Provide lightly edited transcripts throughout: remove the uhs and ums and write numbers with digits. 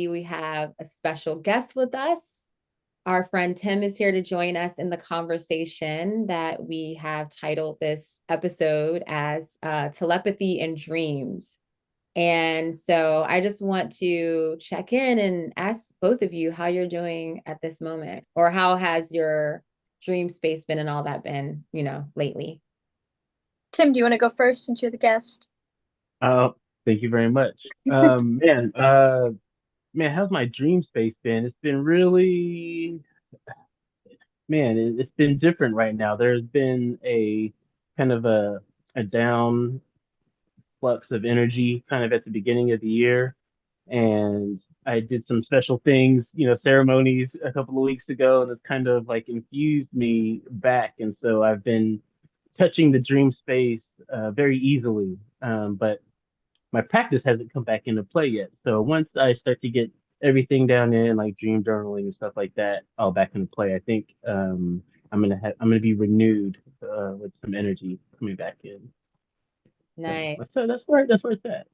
We have a special guest with us. Our friend Tim is here to join us in the conversation that we have titled this episode as Telepathy and Dreams. And so I just want to check in and ask both of you how you're doing at this moment, or how has your dream space been and all that been, lately? Tim, do you want to go first since you're the guest? Oh, thank you very much. Man, how's my dream space been? It's been really, man, it's been different right now. There's been a kind of a down flux of energy kind of at the beginning of the year. And I did some special things, ceremonies a couple of weeks ago, and it's kind of like infused me back. And so I've been touching the dream space very easily. But my practice hasn't come back into play yet. So once I start to get everything down in like dream journaling and stuff like that all back into play, I think I'm gonna be renewed with some energy coming back in. Nice. So that's where it's at.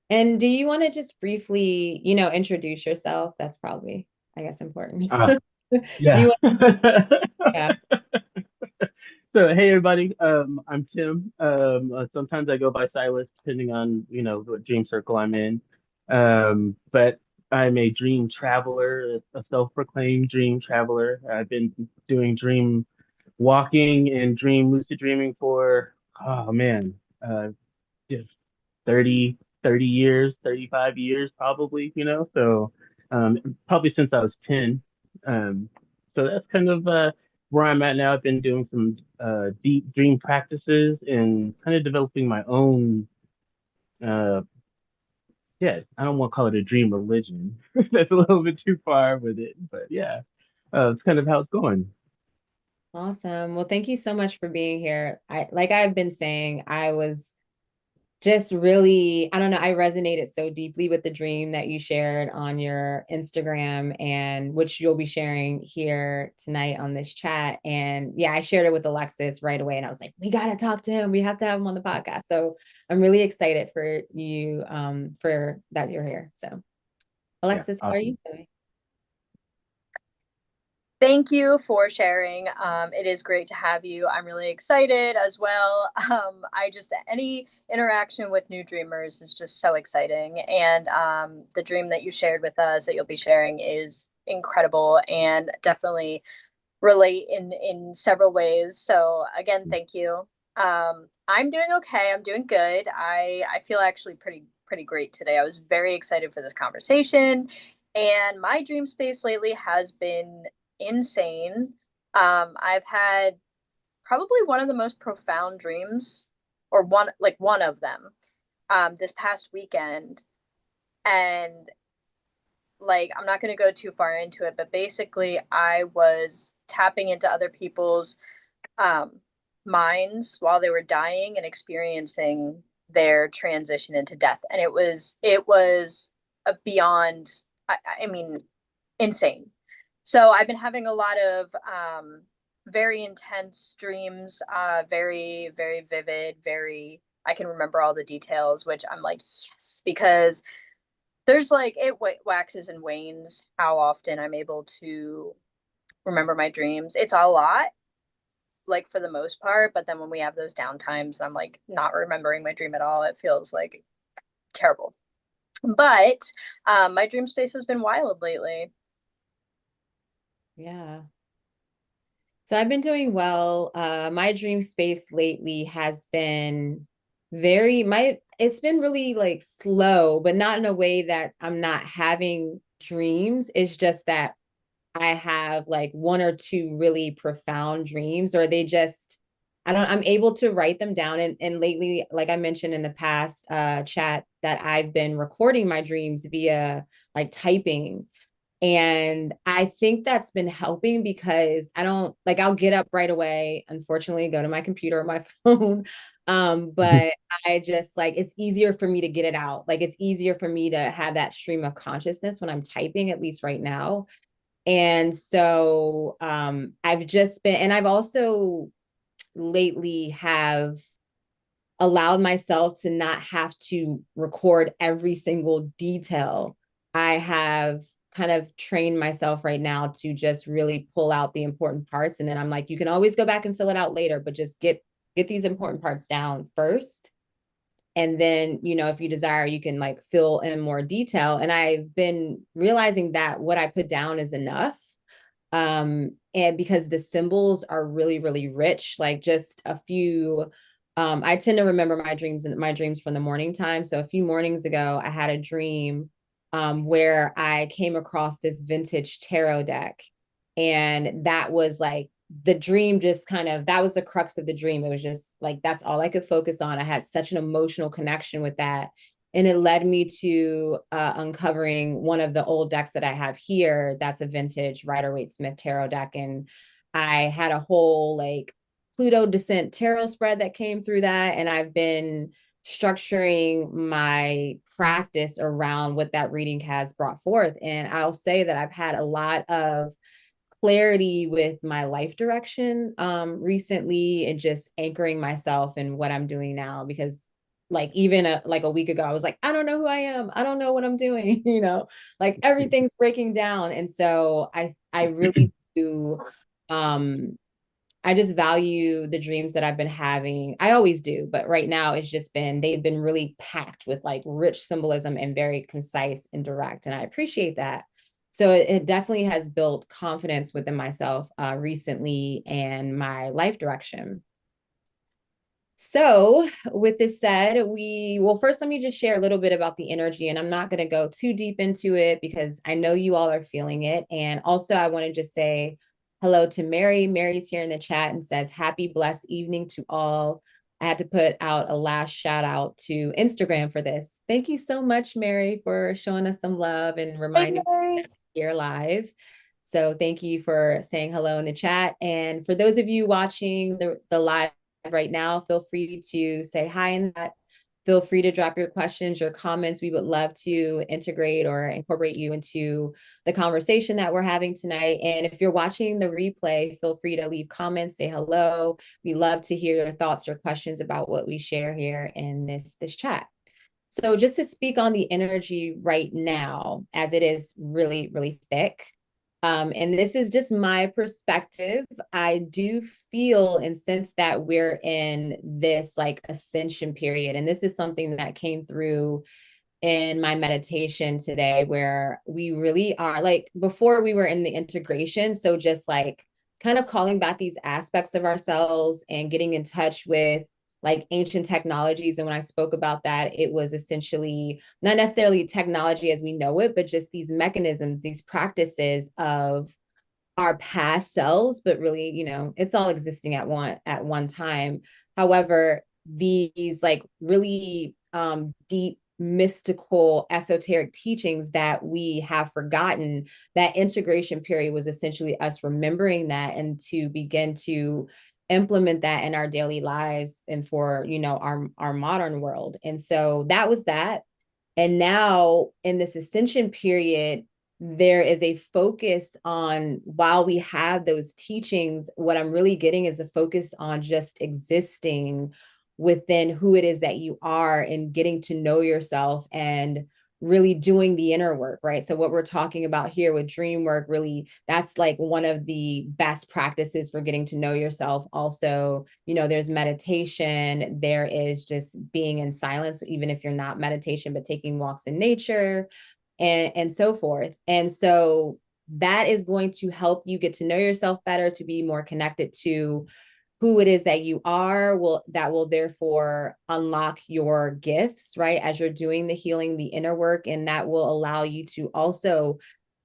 And do you want to just briefly, introduce yourself? That's probably, I guess, important. Uh, Do you yeah. want, yeah, So hey everybody, I'm Tim. Sometimes I go by Silas, depending on what dream circle I'm in. But I'm a dream traveler, a self-proclaimed dream traveler. I've been doing dream walking and dream lucid dreaming for oh man, just 30 years, 35 years probably. So probably since I was 10. Um, so that's kind of where I'm at now. I've been doing some deep dream practices and kind of developing my own, uh, yeah, I don't want to call it a dream religion. That's a little bit too far with it, but yeah, it's kind of how it's going. awesome. Well, thank you so much for being here. Like I've been saying, I was just really, I don't know, I resonated so deeply with the dream that you shared on your Instagram, and which you'll be sharing here tonight on this chat. And yeah, I shared it with Alexis right away, and I was like, we got to talk to him. We have to have him on the podcast. So I'm really excited for you, for that you're here. So Yeah, Alexis, how are you awesome. doing? Thank you for sharing. It is great to have you. I'm really excited as well. I just, any interaction with new dreamers is just so exciting. And the dream that you shared with us that you'll be sharing is incredible and definitely relate in several ways. So again, thank you. I'm doing okay. I'm doing good. I feel actually pretty great today. I was very excited for this conversation, and my dream space lately has been insane. I've had probably one of the most profound dreams, or one of them, this past weekend, and like I'm not going to go too far into it, but basically I was tapping into other people's um, minds while they were dying and experiencing their transition into death, and it was a beyond, I mean, insane. So I've been having a lot of very intense dreams, very vivid, very. I can remember all the details, which I'm like, yes, because there's like it waxes and wanes how often I'm able to remember my dreams. It's a lot, like for the most part, but then when we have those downtimes, I'm like not remembering my dream at all. It feels like terrible. But my dream space has been wild lately. Yeah. So I've been doing well. My dream space lately has been it's been really like slow, but not in a way that I'm not having dreams. It's just that I have like one or two really profound dreams, or I'm able to write them down. And lately, like I mentioned in the past chat, that I've been recording my dreams via like typing. And I think that's been helping because I don't like, I'll get up right away, unfortunately, go to my computer or my phone. But I just like, it's easier for me to get it out. Like, it's easier for me to have that stream of consciousness when I'm typing, at least right now. And so I've just been, and I've also lately have allowed myself to not have to record every single detail I have kind of trained myself right now to just really pull out the important parts. And then I'm like, you can always go back and fill it out later, but just get these important parts down first. And then, you know, if you desire, you can like fill in more detail. And I've been realizing that what I put down is enough. And because the symbols are really, really rich, like just a few, I tend to remember my dreams and my dreams from the morning time. So a few mornings ago, I had a dream where I came across this vintage tarot deck. And that was like the dream, just kind of, that was the crux of the dream. It was just like, that's all I could focus on. I had such an emotional connection with that. And it led me to uncovering one of the old decks that I have here. That's a vintage Rider-Waite-Smith tarot deck. And I had a whole like Pluto descent tarot spread that came through that. And I've been structuring my practice around what that reading has brought forth. And I'll say that I've had a lot of clarity with my life direction recently, and just anchoring myself in what I'm doing now. Because like even like a week ago, I was like, I don't know who I am, I don't know what I'm doing, you know, like everything's breaking down. And so I really do, um I just value the dreams that I've been having. I always do, but right now it's just been, they've been really packed with like rich symbolism and very concise and direct. And I appreciate that. So it definitely has built confidence within myself recently and my life direction. So with this said, well, first, let me just share a little bit about the energy, and I'm not going to go too deep into it because I know you all are feeling it. And also I want to just say hello to Mary. Mary's here in the chat and says, happy blessed evening to all. I had to put out a last shout out to Instagram for this. Thank you so much, Mary, for showing us some love and Hey, reminding Mary. me here live. So thank you for saying hello in the chat. And for those of you watching the live right now, feel free to say hi in that. Feel free to drop your questions, your comments. We would love to integrate or incorporate you into the conversation that we're having tonight. And if you're watching the replay, feel free to leave comments, say hello. We love to hear your thoughts or questions about what we share here in this chat. So just to speak on the energy right now, as it is really, really thick, and this is just my perspective, I do feel and sense that we're in this like ascension period. And this is something that came through in my meditation today, where we really are like, before we were in the integration. So just like kind of calling back these aspects of ourselves and getting in touch with like ancient technologies. And when I spoke about that, it was essentially not necessarily technology as we know it, but just these mechanisms, these practices of our past selves, but really, you know, it's all existing at one time. However, these like really deep mystical esoteric teachings that we have forgotten, that integration period was essentially us remembering that and to begin to implement that in our daily lives and for, you know, our modern world. And so that was that. And now in this ascension period, there is a focus on, while we have those teachings, what I'm really getting is the focus on just existing within who it is that you are and getting to know yourself and really doing the inner work, right? So what we're talking about here with dream work, really, that's like one of the best practices for getting to know yourself. Also, you know, there's meditation, there is just being in silence, even if you're not meditation, but taking walks in nature and so forth. And so that is going to help you get to know yourself better, to be more connected to who it is that you are. That will therefore unlock your gifts, right? As you're doing the healing, the inner work, and that will allow you to also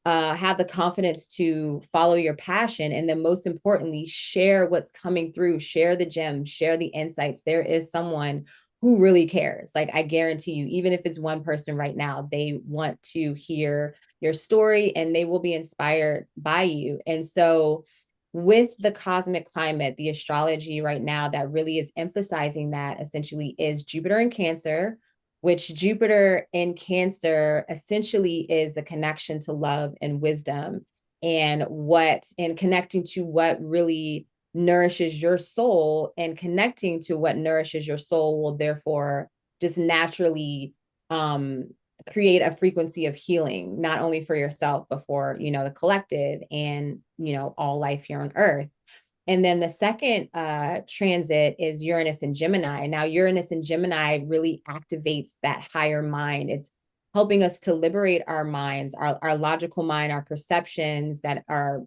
have the confidence to follow your passion. And then most importantly, share what's coming through, share the gems, share the insights. There is someone who really cares. Like I guarantee you, even if it's one person right now, they want to hear your story and they will be inspired by you. And so with the cosmic climate, the astrology right now that really is emphasizing that essentially is Jupiter in Cancer, which Jupiter in Cancer essentially is a connection to love and wisdom, and connecting to what really nourishes your soul, and connecting to what nourishes your soul will therefore just naturally create a frequency of healing, not only for yourself, but for, the collective and, all life here on earth. And then the second transit is Uranus and Gemini. Now, Uranus and Gemini really activates that higher mind. It's helping us to liberate our minds, our logical mind, our perceptions that are,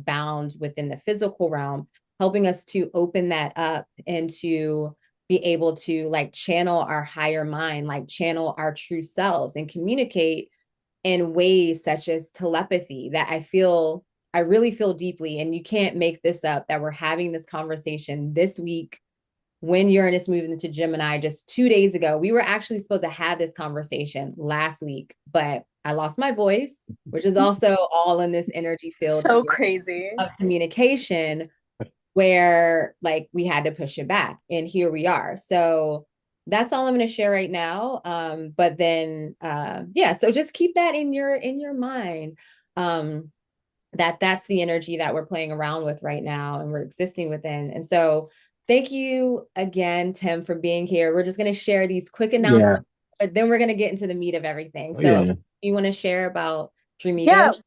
bound within the physical realm, helping us to open that up and to be able to like channel our higher mind, like channel our true selves and communicate in ways such as telepathy that I really feel deeply, and you can't make this up, that we're having this conversation this week when Uranus moved into Gemini just 2 days ago. We were actually supposed to have this conversation last week, but I lost my voice, which is also all in this energy field So crazy. of communication where like we had to push it back. And here we are. So that's all I'm going to share right now. But then yeah, so just keep that in your mind. That's the energy that we're playing around with right now and we're existing within. And so thank you again, Tim, for being here. We're just going to share these quick Yeah. announcements, but then we're going to get into the meat of everything. Oh, So yeah. you want to share about Yeah, Dreamigos?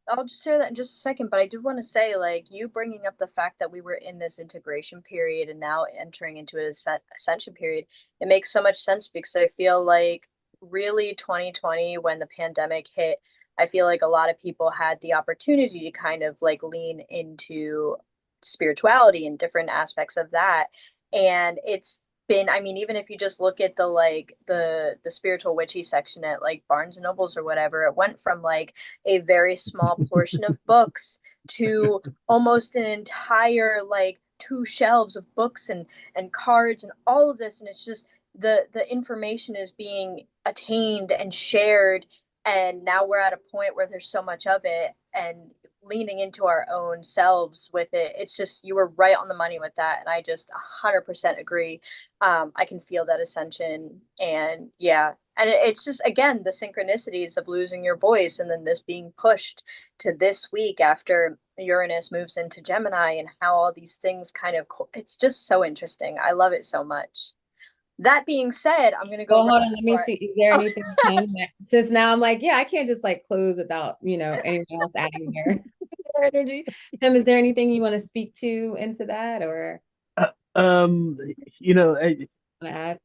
I'll just share that in just a second. But I did want to say, like, you bringing up the fact that we were in this integration period and now entering into an ascension period, it makes so much sense because I feel like really 2020, when the pandemic hit, I feel like a lot of people had the opportunity to kind of like lean into spirituality and different aspects of that. And it's been, I mean, even if you just look at the like the spiritual witchy section at like Barnes and Nobles or whatever, it went from like a very small portion of books to almost an entire like two shelves of books and cards and all of this. And it's just the information is being attained and shared, and now we're at a point where there's so much of it, and leaning into our own selves with it. It's just, you were right on the money with that, and I just 100% agree. I can feel that ascension, and yeah, and it's just, again, the synchronicities of losing your voice and then this being pushed to this week after Uranus moves into Gemini, and how all these things kind of, it's just so interesting. I love it so much. That being said, I'm gonna go Well, run hold on. Let me for see. Is there oh. anything, Tim, since now I'm like, yeah, I can't just like close without, anyone else adding their energy. Tim, is there anything you want to speak to into that or Uh, um, you know, want to add?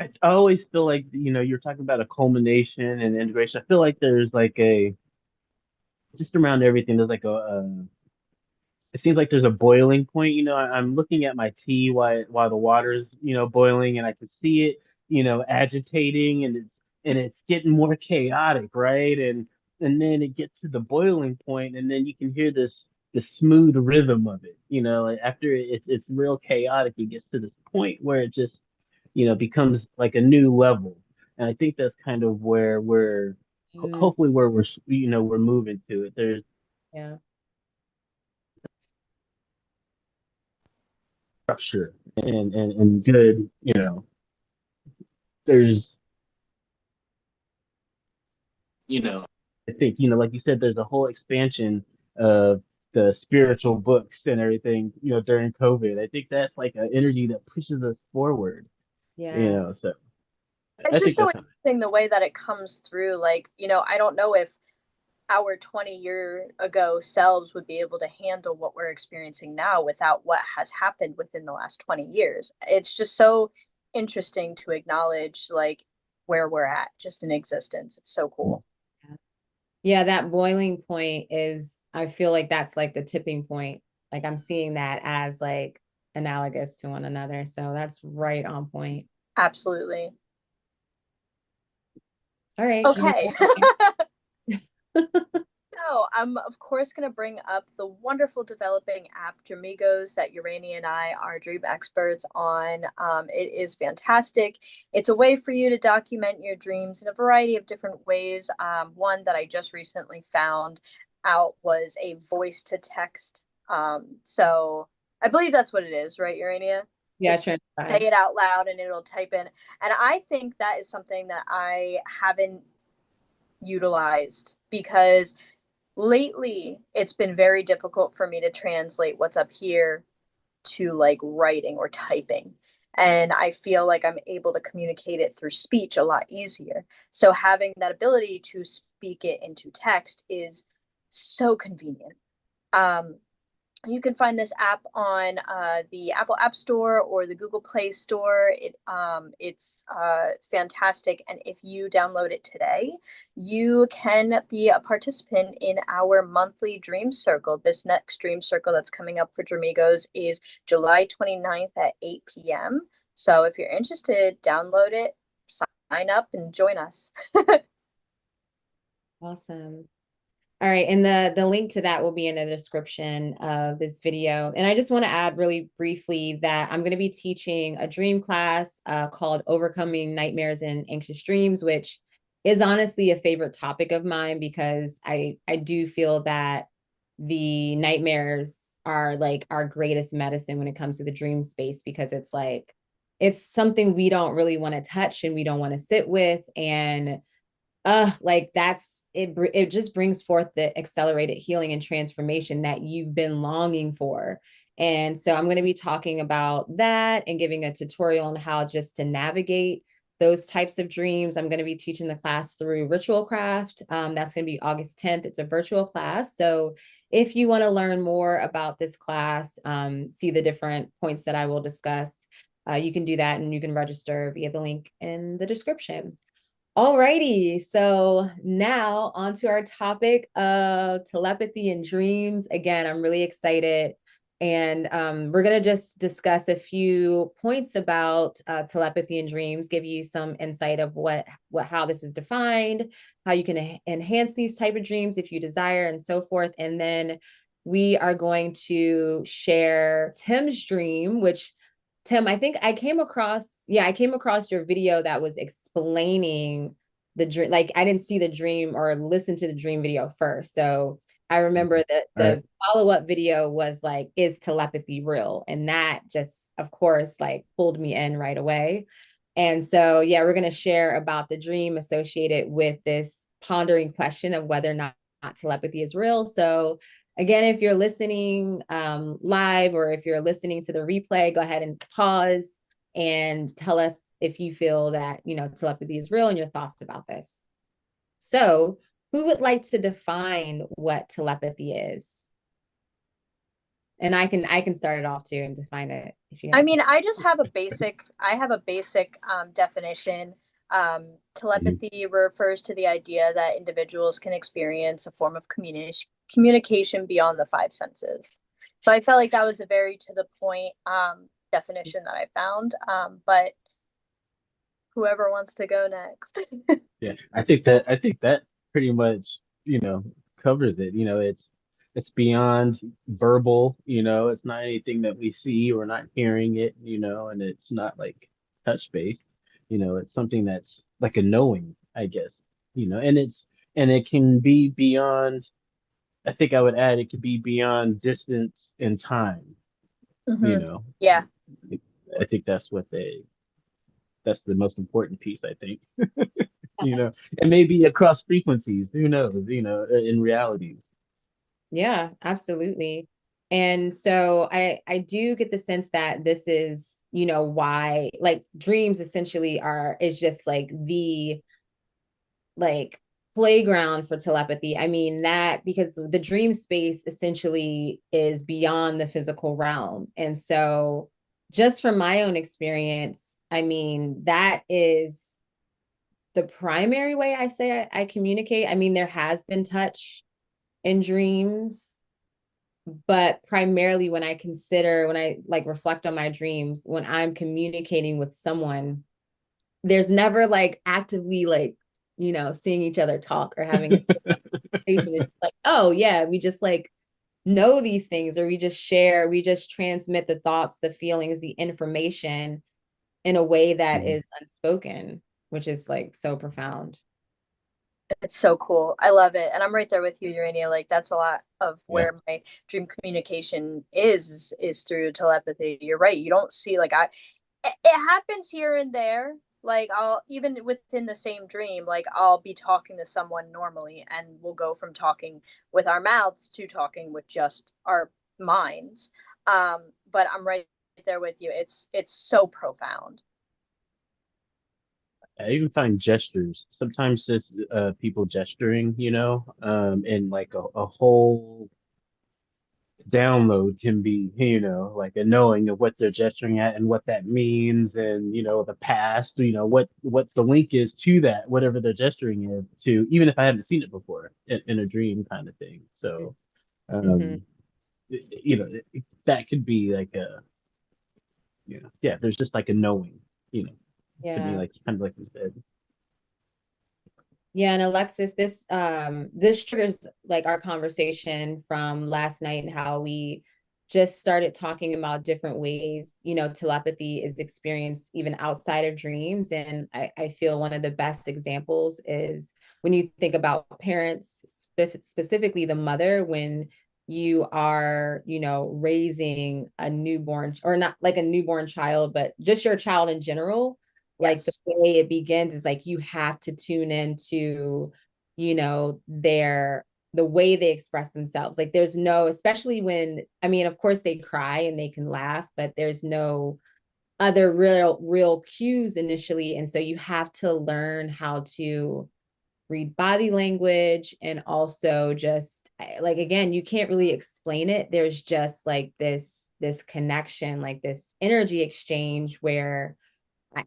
I always feel like, you're talking about a culmination and integration. I feel like there's like just around everything, there's like it seems like there's a boiling point. I'm looking at my tea while the water's, boiling, and I can see it, agitating, and it's getting more chaotic, right? And then it gets to the boiling point, and then you can hear the smooth rhythm of it. Like after it's real chaotic, it gets to this point where it just, becomes like a new level. And I think that's kind of where Mm, hopefully where we're moving to it. There's yeah. structure and good, there's, I think, like you said, there's a whole expansion of the spiritual books and everything, during COVID. I think that's like an energy that pushes us forward, Yeah. so It's I just think so that's kind interesting the way that it comes through. Like, I don't know if our 20-year ago selves would be able to handle what we're experiencing now without what has happened within the last 20 years. It's just so interesting to acknowledge like where we're at just in existence. It's so cool. Yeah, that boiling point is, I feel like that's like the tipping point. Like I'm seeing that as like analogous to one another. So that's right on point. Absolutely. All right. Okay. So I'm of course going to bring up the wonderful developing app Dreamigos that Urania and I are dream experts on. It is fantastic. It's a way for you to document your dreams in a variety of different ways. One that I just recently found out was a voice to text. So I believe that's what it is, right, Urania? Yeah, Is trend say it vibes. out loud and it'll type in. And I think that is something that I haven't utilized because lately it's been very difficult for me to translate what's up here to like writing or typing. And I feel like I'm able to communicate it through speech a lot easier. So having that ability to speak it into text is so convenient. Um, you can find this app on the Apple App Store or the Google Play Store. It's fantastic, and if you download it today, you can be a participant in our monthly Dream Circle. This next Dream Circle that's coming up for Dreamigos is July 29th at 8 p.m. So if you're interested, download it, sign up, and join us. Awesome. All right, and the link to that will be in the description of this video. And I just want to add really briefly that I'm going to be teaching a dream class called Overcoming Nightmares and Anxious Dreams, which is honestly a favorite topic of mine because I do feel that the nightmares are like our greatest medicine when it comes to the dream space, because it's like it's something we don't really want to touch and we don't want to sit with. And like that's it just brings forth the accelerated healing and transformation that you've been longing for. And so I'm going to be talking about that and giving a tutorial on how just to navigate those types of dreams. I'm going to be teaching the class through ritual craft. That's going to be August 10th. It's a virtual class, so if you want to learn more about this class, see the different points that I will discuss, you can do that, and you can register via the link in the description. Alrighty, so now on to our topic of telepathy and dreams. Again, I'm really excited, and we're gonna just discuss a few points about telepathy and dreams, give you some insight of how this is defined, how you can enhance these type of dreams if you desire, and so forth. And then we are going to share Tim's dream, which Tim, I think I came across, I came across your video that was explaining the dream. Like I didn't see the dream or listen to the dream video first. So I remember that the follow-up video was like, is telepathy real? And that just, of course, like pulled me in right away. And so, yeah, we're going to share about the dream associated with this pondering question of whether or not telepathy is real. So again, if you're listening live, or if you're listening to the replay, go ahead and pause and tell us if you feel that, telepathy is real and your thoughts about this. So who would like to define what telepathy is? And I can start it off too and define it if you I have. mean, I have a basic definition. Telepathy refers to the idea that individuals can experience a form of communication beyond the five senses. So I felt like that was a very to the point definition that I found. But whoever wants to go next. Yeah, I think that pretty much, covers it. It's beyond verbal, it's not anything that we see. We're not hearing it, and it's not like touch based, it's something that's like a knowing, I guess, and it can be beyond, I think I would add it could be beyond distance and time, you Mm-hmm. know. Yeah. I think that's the most important piece, I think. And maybe across frequencies, who knows, in realities. Yeah, absolutely. And so I do get the sense that this is, why like dreams essentially is just like the like playground for telepathy. I mean that because the dream space essentially is beyond the physical realm. And so just from my own experience, I mean, that is the primary way I say I communicate. I mean, there has been touch in dreams, but primarily when I like reflect on my dreams, when I'm communicating with someone, there's never like actively like, seeing each other talk or having a conversation. It's like, oh yeah, we just like know these things, or we just transmit the thoughts, the feelings, the information in a way that Mhm. is unspoken, which is like so profound. It's so cool. I love it. And I'm right there with you, Urania. Like that's a lot of Yeah. where my dream communication is through telepathy. You're right. You don't see like it happens here and there. Like I'll even within the same dream, like I'll be talking to someone normally and we'll go from talking with our mouths to talking with just our minds. But I'm right there with you. It's so profound. I even find gestures sometimes just people gesturing, and like a whole download can be, like a knowing of what they're gesturing at and what that means, and the past, what the link is to that, whatever they're gesturing it to, even if I haven't seen it before in a dream kind of thing. So, Mm-hmm. um, that could be like yeah, there's just like a knowing, you know, to me, Yeah. like kind of like you said. Yeah, and Alexis, this triggers like our conversation from last night and how we just started talking about different ways, telepathy is experienced even outside of dreams. And I feel one of the best examples is when you think about parents, specifically the mother, when you are, raising a newborn, or not like a newborn child, but just your child in general, like the Yes. way it begins is like you have to tune into, their the way they express themselves. Like there's no, especially when, I mean, of course they cry and they can laugh, but there's no other real cues initially. And so you have to learn how to read body language, and also just like, again, you can't really explain it. There's just like this connection, like this energy exchange where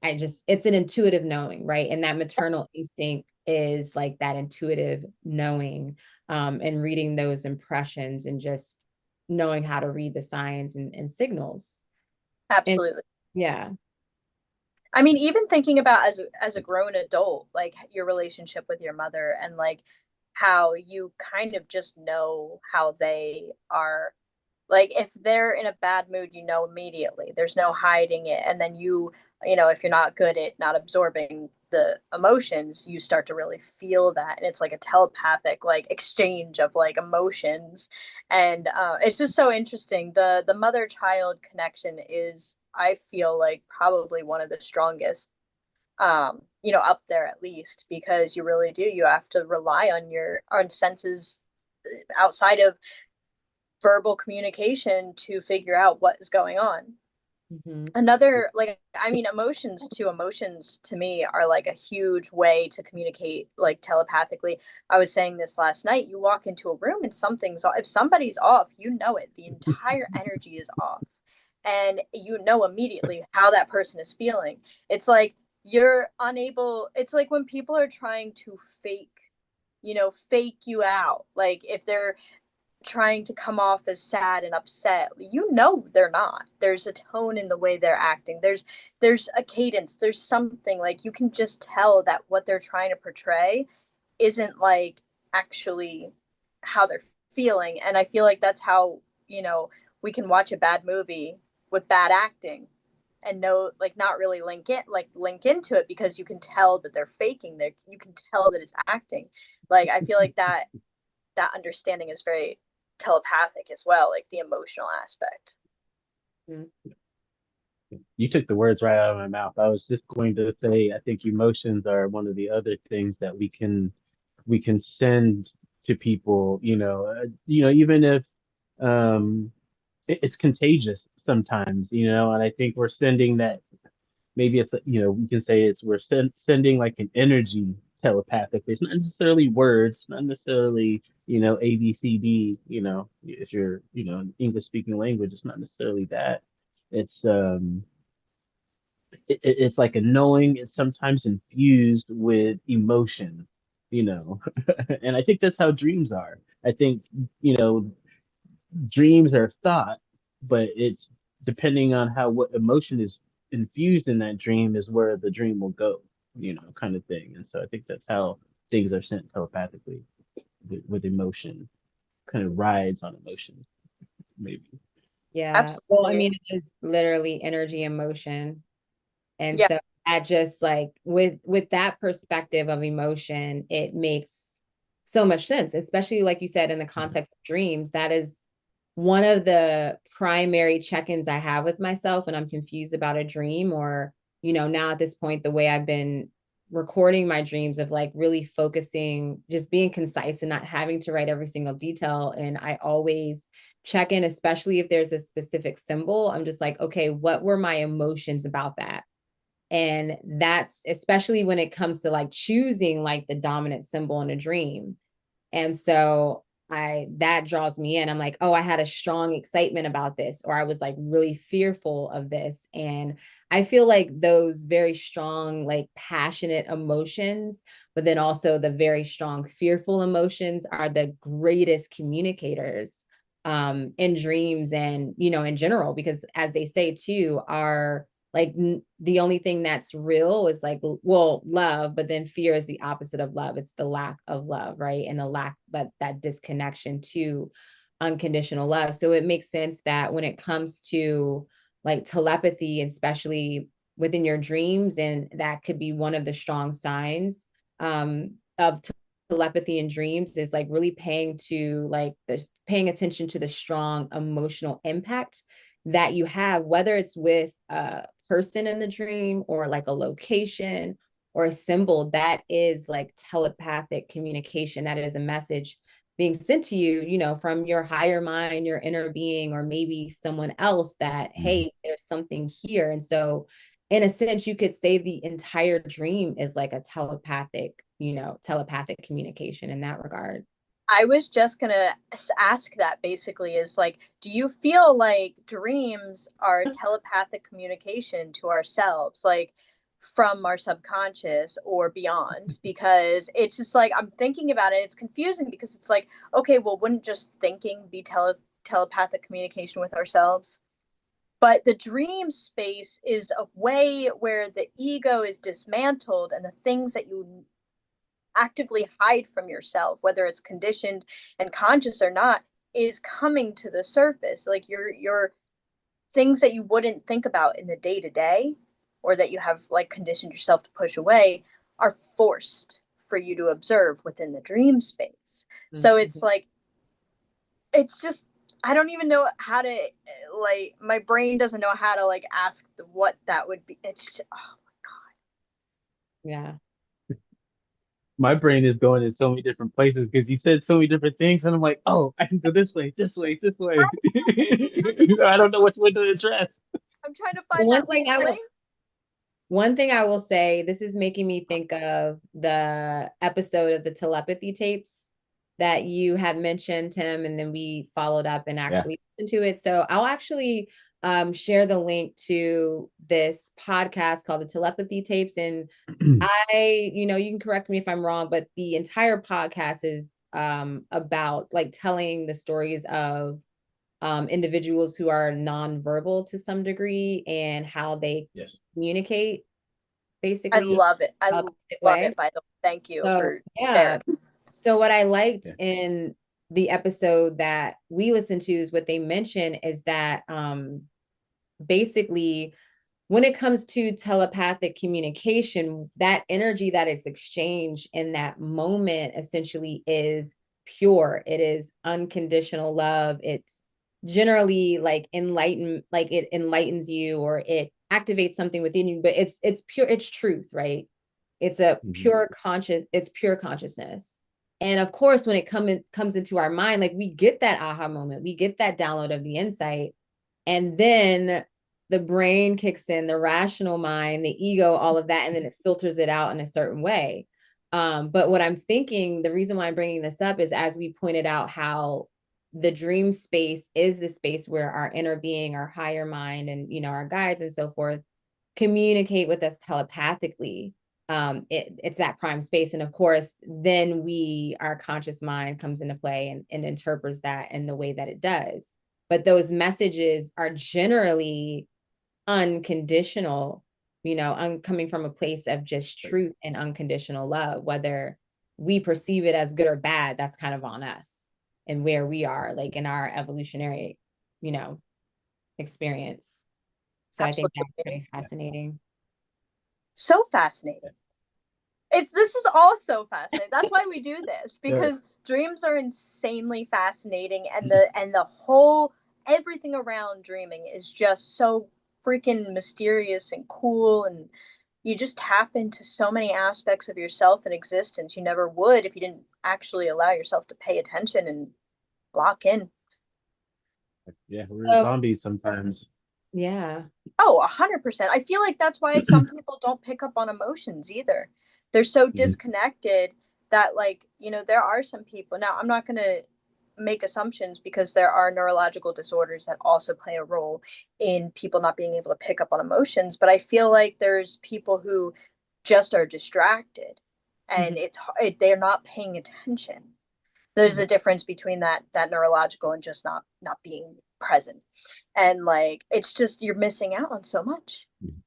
I just, it's an intuitive knowing, right? And that maternal instinct is like that intuitive knowing, and reading those impressions and just knowing how to read the signs and signals. And Absolutely. yeah. I mean, even thinking about as a grown adult, like your relationship with your mother and like how you kind of just know how they are. Like if they're in a bad mood, you know immediately. There's no hiding it. And then if you're not good at not absorbing the emotions, you start to really feel that. And it's like a telepathic like exchange of like emotions. And it's just so interesting. The mother-child connection is, I feel like, probably one of the strongest, up there at least, because you really do. You have to rely on your on senses outside of verbal communication to figure out what is going on. Mm-hmm. Another, like, I mean, emotions to me are like a huge way to communicate like telepathically. I was saying this last night. You walk into a room and something's off. If somebody's off, you know it. The entire energy is off. And you know immediately how that person is feeling. It's like you're unable, it's like when people are trying to fake you out. Like if they're trying to come off as sad and upset, they're not. There's a tone in the way they're acting. There's a cadence. There's something, like, you can just tell that what they're trying to portray isn't like actually how they're feeling. And I feel like that's how, we can watch a bad movie with bad acting and know, like, not really link into it, because you can tell that they're faking. You can tell that it's acting. Like, I feel like that understanding is very telepathic as well, like the emotional aspect. Mm-hmm. You took the words right out of my mouth. I was just going to say, I think emotions are one of the other things that we can send to people, even if um it's contagious sometimes, and I think we're sending that. Maybe it's, we can say we're sending like an energy telepathically. It's not necessarily words, not necessarily, A, B, C, D, if you're, English speaking language, it's not necessarily that. It's it's like a knowing. It's sometimes infused with emotion, you know. And I think that's how dreams are. I think, you know, dreams are thought, but it's depending on how what emotion is infused in that dream is where the dream will go, kind of thing. And so I think that's how things are sent telepathically with emotion, kind of rides on emotion, maybe. Yeah. Well, I Absolutely. mean, it is literally energy and motion. And Yeah. so I just like, with that perspective of emotion, it makes so much sense, especially like you said, in the context of dreams. That is one of the primary check-ins I have with myself when I'm confused about a dream, or, now at this point, the way I've been recording my dreams, of like really focusing, just being concise and not having to write every single detail. And I always check in, especially if there's a specific symbol. I'm just like, okay, what were my emotions about that? And that's especially when it comes to like choosing like the dominant symbol in a dream. And so that draws me in. I'm like, oh, I had a strong excitement about this, or I was like really fearful of this. And I feel like those very strong, like passionate emotions, but then also the very strong fearful emotions are the greatest communicators in dreams and, in general, because as they say too, our like the only thing that's real is like, well, love, but then fear is the opposite of love. It's the lack of love, right? And the lack, that disconnection to unconditional love. So it makes sense that when it comes to like telepathy, especially within your dreams, and that could be one of the strong signs of telepathy in dreams, is like really paying attention to the strong emotional impact that you have, whether it's with a person in the dream or like a location or a symbol. That is like telepathic communication. That is a message being sent to you, from your higher mind, your inner being, or maybe someone else, that, hey, there's something here. And so in a sense, you could say the entire dream is like a telepathic communication in that regard. I was just gonna ask that, basically, is like, do you feel like dreams are telepathic communication to ourselves, like from our subconscious or beyond? Because it's just like, I'm thinking about it, it's confusing because it's like, okay, well, wouldn't just thinking be telepathic communication with ourselves? But the dream space is a way where the ego is dismantled, and the things that you actively hide from yourself, whether it's conditioned and conscious or not, is coming to the surface. Like your things that you wouldn't think about in the day to day, or that you have like conditioned yourself to push away, are forced for you to observe within the dream space. So it's like, it's just, I don't even know how to, like, my brain doesn't know how to like ask what that would be. It's just, oh my Yeah. My brain is going in so many different places because you said so many different things, and I'm like, oh, I can go this way, this way, this way. I don't know which one to address. I'm trying to find One that thing I link. One thing I will say, this is making me think of the episode of the telepathy tapes that you had mentioned, Tim, and then we followed up and Yeah. actually listened to it. So I'll actually share the link to this podcast called the Telepathy Tapes. And you can correct me if I'm wrong, but the entire podcast is about like telling the stories of individuals who are nonverbal to some degree, and how they Yes. communicate I basically love it. I in love way. it, by the way. Thank you So for yeah. sharing. So what I liked Yeah. in the episode that we listened to is what they mention is that basically when it comes to telepathic communication, that energy that is exchanged in that moment essentially is pure. It is unconditional love. It's generally like it enlightens you, or it activates something within you, but it's pure, it's truth, right? It's a it's pure consciousness. And of course, when it comes into our mind, like we get that aha moment, we get that download of the insight, and then the brain kicks in, the rational mind, the ego, all of that, and then it filters it out in a certain way. But what I'm thinking, the reason why I'm bringing this up is, as we pointed out, how the dream space is the space where our inner being, our higher mind, and our guides and so forth communicate with us telepathically. It's that prime space, and of course then our conscious mind comes into play and interprets that in the way that it does. But those messages are generally unconditional, coming from a place of just truth and unconditional love. Whether we perceive it as good or bad, that's kind of on us and where we are, like in our evolutionary, you know, experience. So I think that's Absolutely. pretty fascinating. So fascinating. This is all so fascinating. That's why we do this, because dreams are insanely fascinating, and the whole, everything around dreaming is just so freaking mysterious and cool, and you just tap into so many aspects of yourself and existence you never would if you didn't actually allow yourself to pay attention and lock in. Yeah, we're So, zombies sometimes. yeah. Oh, 100%. I feel like that's why some people don't pick up on emotions either. They're so Mhm. disconnected that, like, there are some people. Now, I'm not going to make assumptions because there are neurological disorders that also play a role in people not being able to pick up on emotions. But I feel like there's people who just are distracted Mhm. and they're not paying attention. There's Mhm. a difference between that neurological and just not being present. And like it's just you're missing out on so much. Mhm.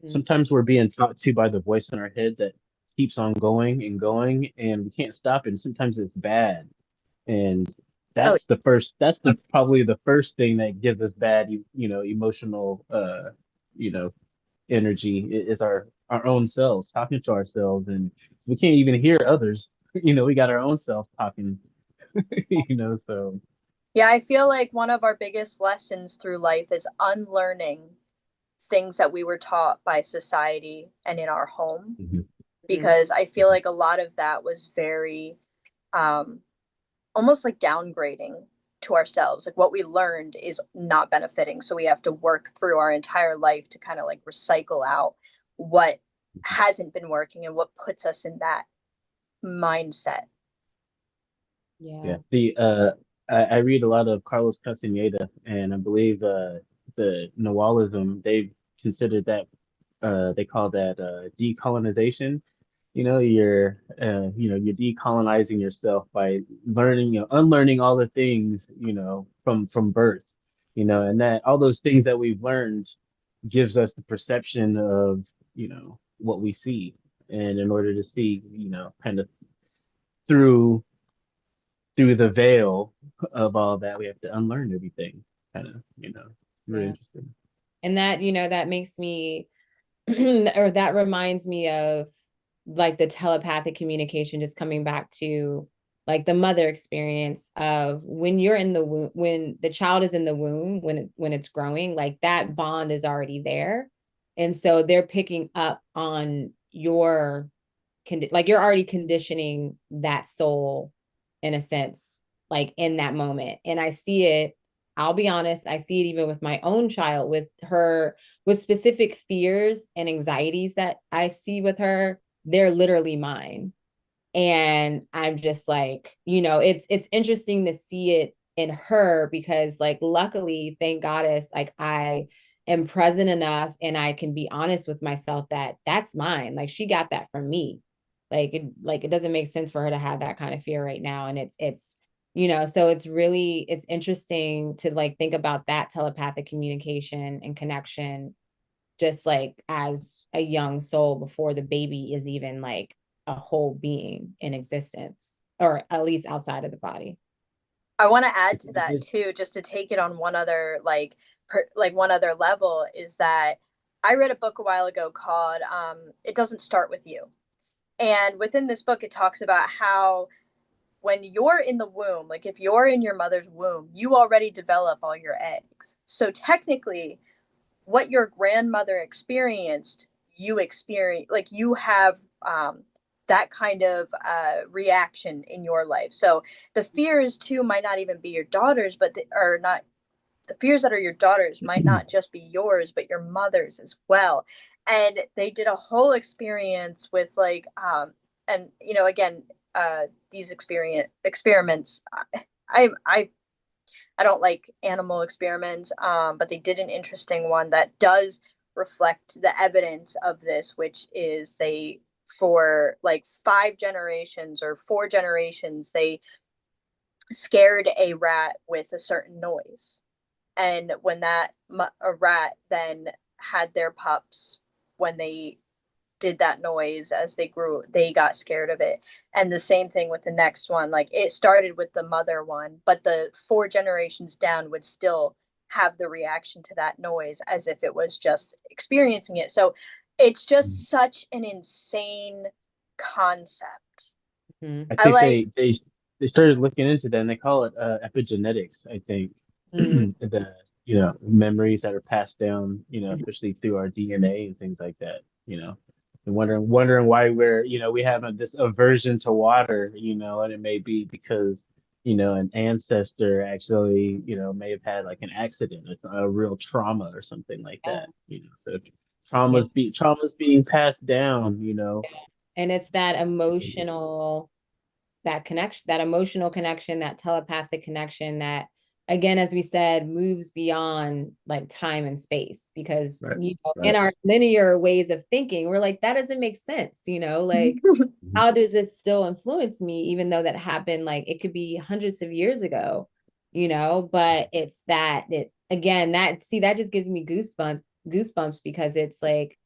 Sometimes we're being taught to by the voice in our head that keeps on going and going, and we can't stop it. And sometimes it's bad, and Oh, that's the probably the first thing that gives us bad, emotional, you know, energy is our own selves talking to ourselves, and so we can't even hear others. We got our own selves talking, so. yeah, I feel like one of our biggest lessons through life is unlearning things that we were taught by society and in our home, Mhm. Mhm. because I feel like a lot of that was very um almost like downgrading to ourselves. Like what we learned is not benefiting. So we have to work through our entire life to kind of like recycle out what hasn't been working and what puts us in that mindset. Yeah, Yeah. I read a lot of Carlos Castaneda, and I believe the Nahualism, they considered that, they call that decolonization. You're decolonizing yourself by learning, unlearning all the things, from birth, and that all those things that we've learned gives us the perception of, what we see. And in order to see, kind of through the veil of all that, we have to unlearn everything. Kind of, it's really Yeah. interesting. And that, that makes me or that reminds me of like the telepathic communication, just coming back to like the mother experience of when you're in the womb, when the child is in the womb, when it's growing, like that bond is already there. And so they're picking up on your like you're already conditioning that soul in a sense, like in that moment. And I see it, I'll be honest, I see it even with my own child, with her, with specific fears and anxieties that I see with her. They're literally mine. And I'm just like, it's interesting to see it in her, because like luckily, thank goddess, like I am present enough and I can be honest with myself that that's mine. Like she got that from me. Like it doesn't make sense for her to have that kind of fear right now. And it's so it's interesting to like think about that telepathic communication and connection, just like as a young soul before the baby is even like a whole being in existence, or at least outside of the body. I want to add to I that did. too, just to take it on one other like one other level is that I read a book a while ago called It Doesn't Start With You. And within this book it talks about how when you're in the womb, like if you're in your mother's womb, you already develop all your eggs. So technically what your grandmother experienced, you experience, like you have that kind of reaction in your life. So the fears too might not even be your daughter's, but or not, the fears that are your daughter's might not just be yours, but your mother's as well. And they did a whole experience with like, and again, these experiments, I I don't like animal experiments, but they did an interesting one that does reflect the evidence of this, which is they, for like 5 generations or 4 generations, they scared a rat with a certain noise. And when a rat then had their pups, when they did that noise as they grew, they got scared of it. And the same thing with the next one. Like it started with the mother one, but the 4 generations down would still have the reaction to that noise as if it was just experiencing it. So it's just such an insane concept. Mm-hmm. I I think like, they started looking into that, and they call it epigenetics. I think the memories that are passed down, especially through our DNA and things like that. and wondering why we have this aversion to water, and it may be because, an ancestor actually, may have had like an accident. It's a real trauma or something like Yeah. that, so Yeah. trauma's being passed down. And it's that emotional, that connection, that emotional connection, that telepathic connection that, again, as we said, moves beyond like time and space. Because, Right, in right. our linear ways of thinking, we're like, that doesn't make sense, like, how does this still influence me, even though that happened, like, it could be hundreds of years ago, but it's that, it again, that, see, that just gives me goosebumps, because it's like,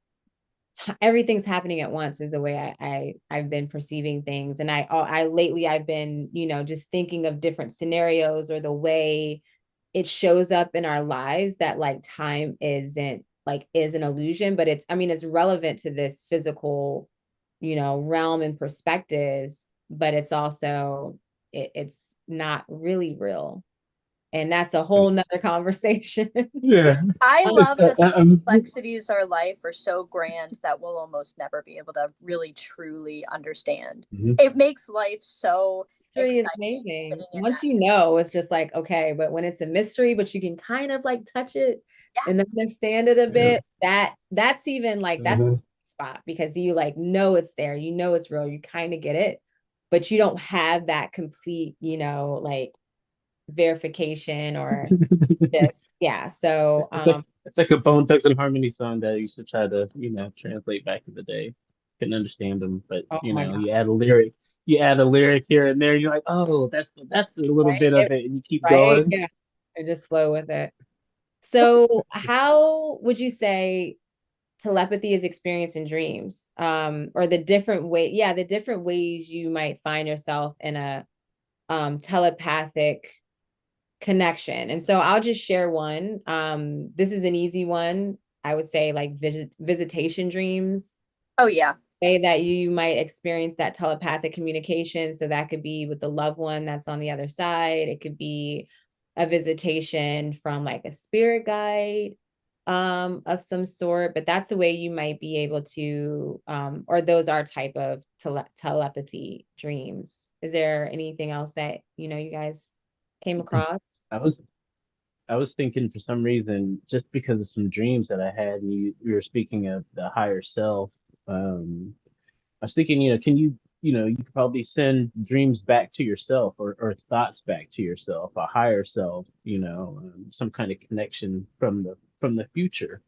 everything's happening at once is the way I've been perceiving things. And I lately, I've been, just thinking of different scenarios, or the way it shows up in our lives, that like time isn't like, is an illusion, but it's, I mean, it's relevant to this physical, realm and perspectives, but it's also, it's not really real. And that's a whole nother conversation. Yeah. I um, love that the Um, complexities of our life are so grand that we'll almost never be able to really truly understand. mhm. It makes life so Mystery is exciting amazing. sitting in Once that you mystery. know, it's just like, okay, but when it's a mystery, but you can kind of like touch it Yeah. and understand it a Yeah. bit, that's even like, that's the Mhm. spot, because you like know it's there, it's real, you kind of get it, but you don't have that complete, like, verification, or this. Yeah. So It's like a Bone Thugs and Harmony song that I used to try to, translate back in the day. Couldn't understand them, but oh my God. you add a lyric here and there, you're like, oh, that's a little Right. bit of it, and you keep Right. going. Yeah. I just flow with it. So how would you say telepathy is experienced in dreams, or the different way, yeah, the different ways you might find yourself in a telepathic connection? And so I'll just share one. This is an easy one. I would say, like, visitation dreams, Oh yeah. way that you might experience that telepathic communication. So that could be with the loved one that's on the other side. It could be a visitation from like a spirit guide, of some sort, but that's a way you might be able to, or those are type of telepathy dreams. Is there anything else that, you guys came across? I was I was thinking for some reason, just because of some dreams that I had, and you were speaking of the higher self. I was thinking, you could probably send dreams back to yourself, or thoughts back to yourself, a higher self, some kind of connection from the future,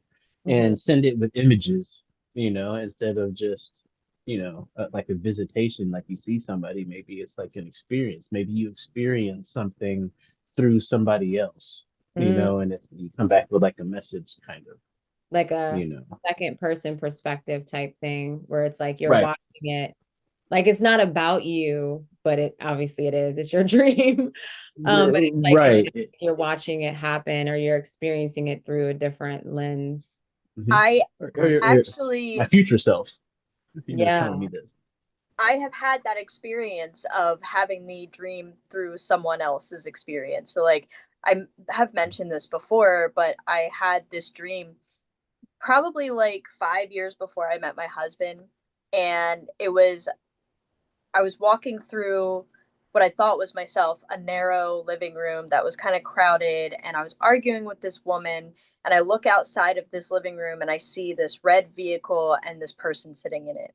Mm-hmm. and send it with images, instead of just, like a visitation, like you see somebody, maybe it's like an experience. Maybe you experience something through somebody else, Mm, and you come back with like a message, kind of, like a you know. second person perspective type thing, where it's like you're Right. watching it, like it's not about you, but it obviously it is. It's your dream. But it's like, Right. you're watching it happen, or you're experiencing it through a different lens. Mhm. I Or actually my future self, telling Yeah. me this. I have had that experience of having the dream through someone else's experience. So like I have mentioned this before, but I had this dream probably like 5 years before I met my husband, and I was walking through what I thought was myself, a narrow living room that was kind of crowded, and I was arguing with this woman, and I look outside of this living room and I see this red vehicle and this person sitting in it.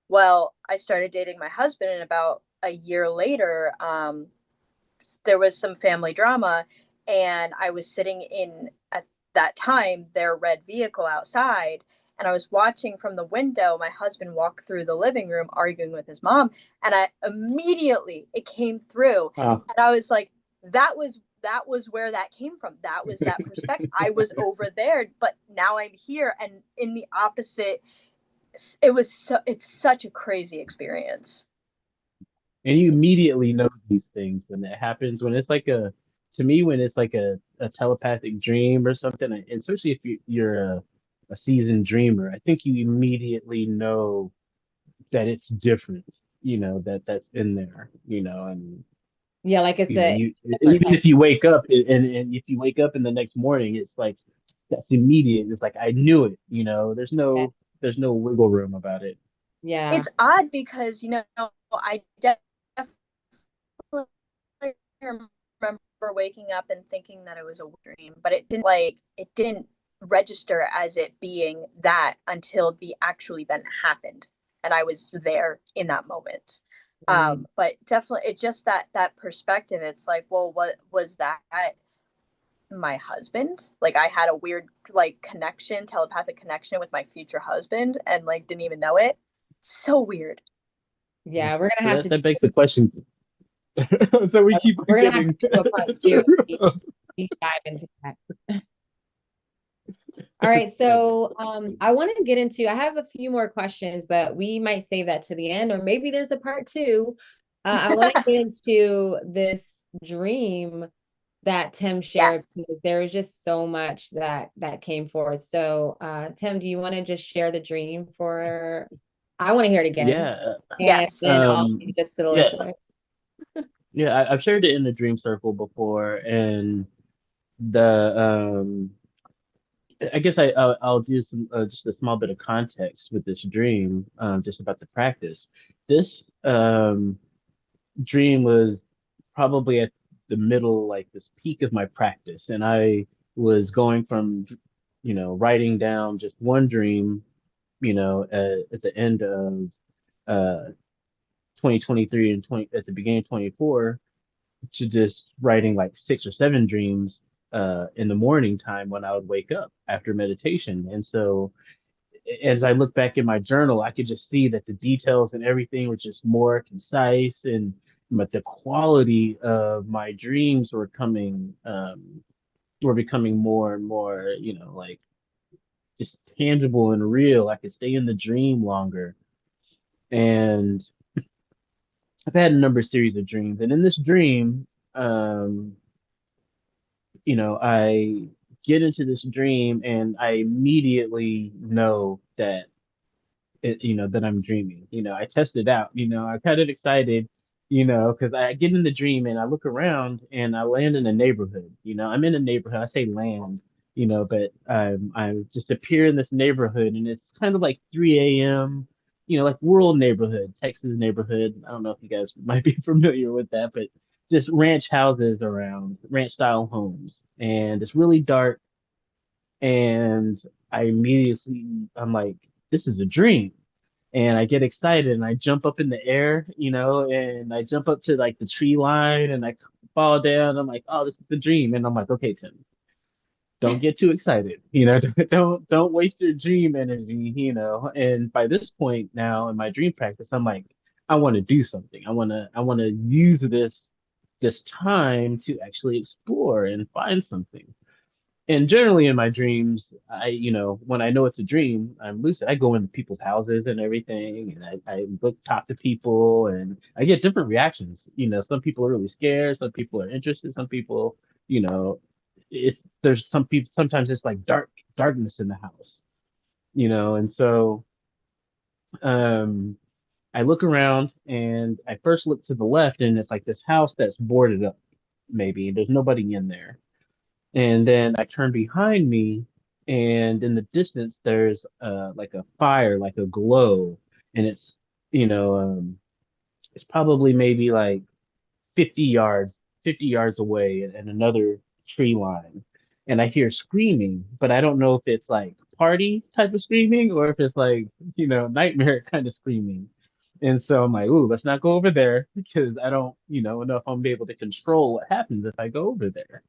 Well, I started dating my husband, and about a year later, there was some family drama, and I was sitting in at that time their red vehicle outside, and I was watching from the window my husband walk through the living room arguing with his mom, and I immediately it came through, Oh. and I was like, that was where that came from. That was that perspective. I was over there, but now I'm here and in the opposite. It's such a crazy experience. And you immediately know these things when that happens. To me, when it's like a telepathic dream or something, and especially if you're a seasoned dreamer, I think you immediately know that it's different, that's in there, and Yeah, like it's a you different even type. if you wake up, and if you wake up in the next morning, it's like that's immediate. It's like I knew it. There's Yeah. no there's no wiggle room about it. Yeah. It's odd because, I definitely remember waking up and thinking that it was a dream, but it didn't register as it being that until the actual event happened and I was there in that moment. Right. But definitely it's just that perspective. It's like, well, what was that? My husband? Like I had a weird connection, telepathic connection with my future husband and didn't even know it. So weird. Yeah, we're So gonna have to that begs the question. So we keep we're gonna have to getting. do a part two, deep dive into that. All right, so I want to get into, I have a few more questions, but we might save that to the end, or maybe there's a part two. I want to get into this dream that Tim shared Yes. because there was just so much that came forth. So, Tim, do you want to just share the dream for? I want to hear it again, Yeah. and Yes. then also just to the Yeah. listeners. Yeah. I've shared it in the dream circle before, and the I guess I'll do some just a small bit of context with this dream, just about the practice. This dream was probably at the middle, like this peak of my practice, and I was going from, writing down just one dream, at the end of uh 2023 and 20 at the beginning of 24 to just writing like six or seven dreams in the morning time when I would wake up after meditation. And so as I look back in my journal, I could just see that the details and everything were just more concise, and but the quality of my dreams were becoming more and more, like just tangible and real. I could stay in the dream longer. And I've had a number of series of dreams. And in this dream, um, I get into this dream and I immediately know that that I'm dreaming. I test it out. I'm kind of excited, because I get in the dream and I look around and I land in a neighborhood. I'm in a neighborhood. I say land, but I just appear in this neighborhood and it's kind of like 3 a.m. Like rural neighborhood, Texas neighborhood. I don't know if you guys might be familiar with that, but just ranch houses around, ranch style homes, and it's really dark. And I'm like, this is a dream, and I get excited and I jump up in the air, and I jump up to like the tree line and I fall down. I'm like, oh, this is a dream. And I'm like, okay, Tim, don't get too excited, don't waste your dream energy, And by this point now in my dream practice, I'm like, I want to do something. I want to use this time to actually explore and find something. And generally in my dreams, when I know it's a dream, I'm lucid. I go into people's houses and everything, and I look, talk to people, and I get different reactions. Some people are really scared, some people are interested, some people, you know, there's some people, sometimes it's like darkness in the house, and so um, I look around and I first look to the left, and it's like this house that's boarded up, maybe. There's nobody in there. And then I turn behind me, and in the distance, there's like a fire, like a glow, and you know, um, it's probably maybe like 50 yards away, and another tree line. And I hear screaming, but I don't know if it's like party type of screaming or if it's like, nightmare kind of screaming. And so I'm like, ooh, let's not go over there because I don't, know if I'm be able to control what happens if I go over there.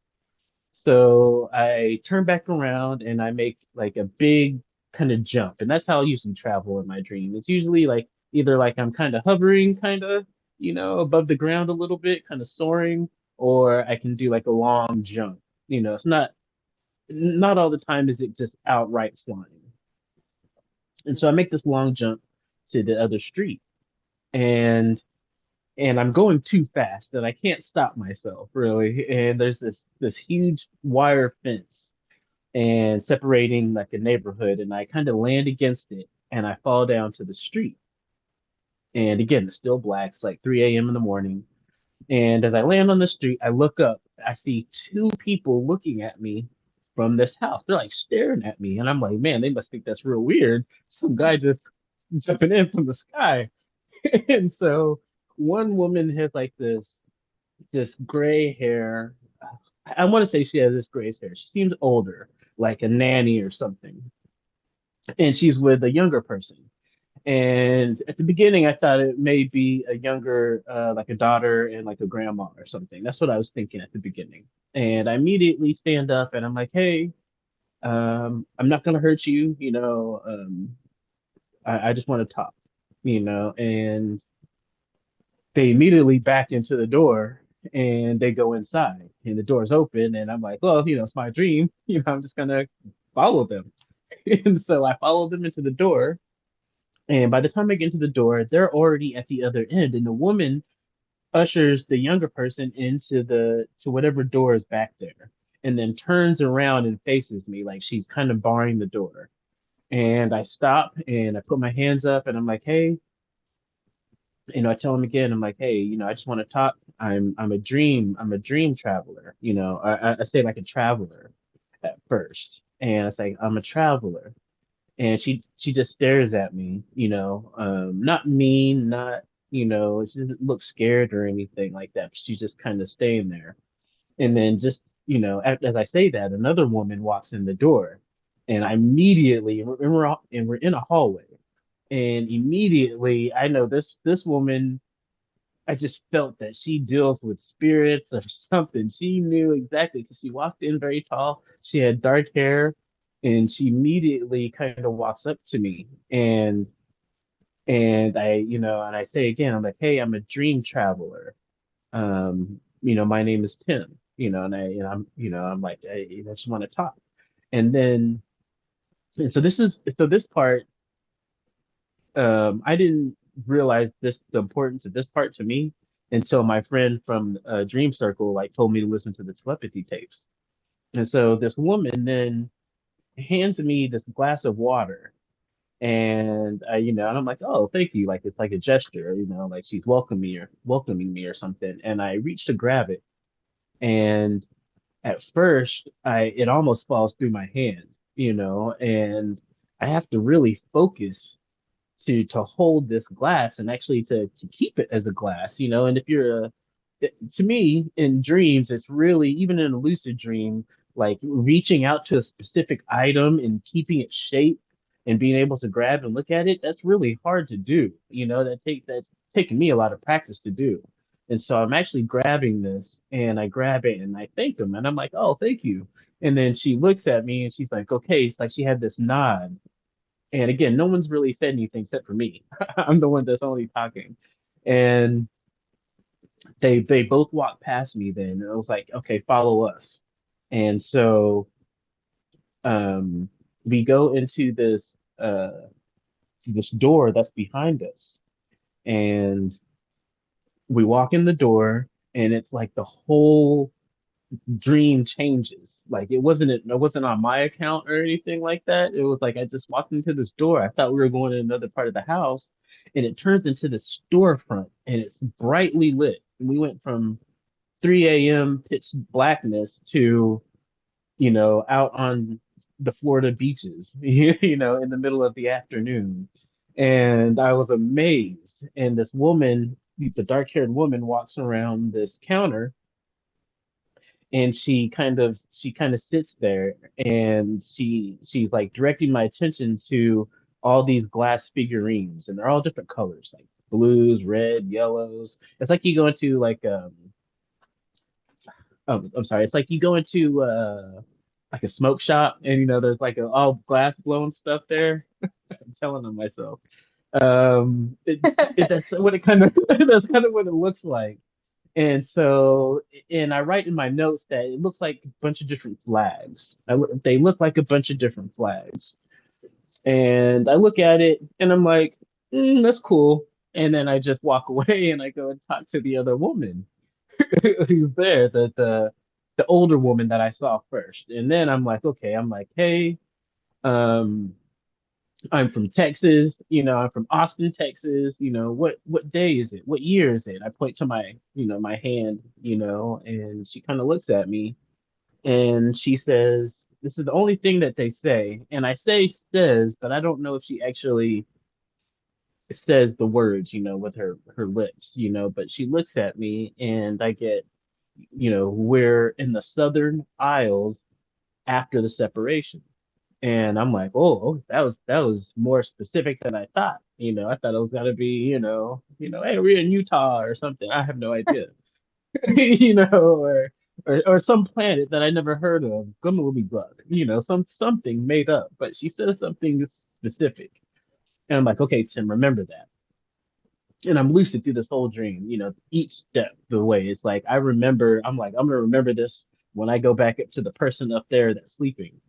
So I turn back around and I make like a big kind of jump. And that's how I usually travel in my dream. It's usually like either like I'm kind of hovering, kind of, above the ground a little bit, kind of soaring, or I can do like a long jump. It's not all the time is it just outright flying. And so I make this long jump to the other street. And I'm going too fast and I can't stop myself really. And there's this huge wire fence and separating like a neighborhood, and I kind of land against it and I fall down to the street. And again, it's still black. It's like 3 a.m. in the morning. And as I land on the street, I look up. I see two people looking at me, from this house. They're like staring at me, and I'm like, man, they must think that's real weird. Some guy just jumping in from the sky. And so one woman has like this gray hair. I want to say she has this gray hair. She seems older, like a nanny or something. And she's with a younger person. And at the beginning, I thought it may be a younger, like a daughter and like a grandma or something. That's what I was thinking at the beginning. And I immediately stand up and I'm like, hey, I'm not gonna hurt you, I just want to talk, and they immediately back into the door and they go inside and the door's open and I'm like, well, it's my dream, I'm just gonna follow them. And so I followed them into the door. And by the time I get to the door, they're already at the other end, and the woman ushers the younger person into the to whatever door is back there, and then turns around and faces me like she's kind of barring the door. And I stop and I put my hands up and I'm like, hey, I tell him again, I'm like, hey, I just want to talk. I'm a dream traveler. I say like a traveler at first, and it's like I'm a traveler. And she just stares at me, not mean, not, she doesn't look scared or anything like that. She's just kind of staying there. And then just, as I say that, another woman walks in the door, and I immediately, and we're in a hallway, and immediately I know this woman. I just felt that she deals with spirits or something. She knew exactly because she walked in very tall. She had dark hair, and she immediately kind of walks up to me, and I say again, I'm like, hey, I'm a dream traveler. My name is Tim. I'm like, I just want to talk. And then, and so this part, I didn't realize the importance of this part to me until my friend from Dream Circle like told me to listen to the telepathy tapes. And so this woman then hands me this glass of water, and and I'm like, oh, thank you, like it's like a gesture, like she's welcoming me or something. And I reach to grab it, and at first, I it almost falls through my hand, and I have to really focus to hold this glass and actually to keep it as a glass, and if you're a to me in dreams, it's really even in a lucid dream, like reaching out to a specific item and keeping its shape and being able to grab and look at it, that's really hard to do. That's taken me a lot of practice to do. And so I'm actually grabbing this and I grab it and I thank him and I'm like, oh, thank you. And then she looks at me and she's like, okay, it's like she had this nod, and again, no one's really said anything except for me. I'm the one that's only talking. And they both walked past me then. And I was like, okay, follow us. And so um we go into this door that's behind us. And we walk in the door and it's like the whole dream changes. Like it wasn't on my account or anything like that. It was like I just walked into this door. I thought we were going to another part of the house, and it turns into the storefront, and it's brightly lit. And we went from 3 a.m. pitch blackness to out on the Florida beaches, in the middle of the afternoon. And I was amazed. And this woman, the dark-haired woman, walks around this counter, and she kind of sits there, and she's like directing my attention to all these glass figurines, and they're all different colors, like blues, red, yellows. It's like you go into like oh, I'm sorry, it's like you go into like a smoke shop, and there's like all glass blown stuff there. I'm telling on myself. That's what it kind of that's kind of what it looks like. And so, and I write in my notes that it looks like a bunch of different flags. They look like a bunch of different flags. And I look at it and I'm like, that's cool. And then I just walk away and I go and talk to the other woman who's there, the older woman that I saw first. And then I'm like, okay, I'm like, hey, um, I'm from Texas, I'm from Austin, Texas. What day is it? What year is it? I point to my hand, and she kind of looks at me And she says, this is the only thing that they say. And I say says, but I don't know if she actually says the words, with her lips, but she looks at me and I get, we're in the southern aisles after the separation. And I'm like, oh, that was more specific than I thought. I thought it was gonna be, hey, we're in Utah or something. I have no idea. Or some planet that I never heard of, some movie bug, something made up. But she says something specific. And I'm like, okay, Tim, remember that. And I'm lucid through this whole dream, each step the way. It's like I remember, I'm like, I'm gonna remember this when I go back to the person up there that's sleeping.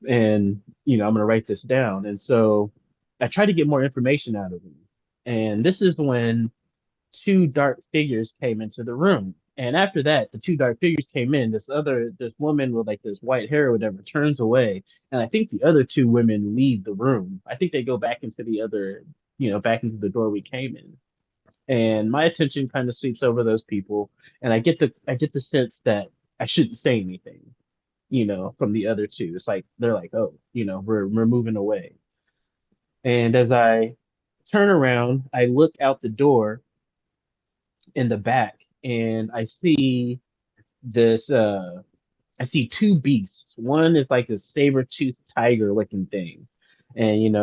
And, I'm gonna write this down. And so I try to get more information out of him. And this is when two dark figures came into the room. And after that, the two dark figures came in. This woman with like this white hair or whatever turns away. And I think the other two women leave the room. I think they go back into back into the door we came in. And my attention kind of sweeps over those people. And I get the sense that I shouldn't say anything, from the other two. It's like they're like, oh, we're moving away. And as I turn around, I look out the door in the back and this I see two beasts. One is like a saber-toothed tiger looking thing. And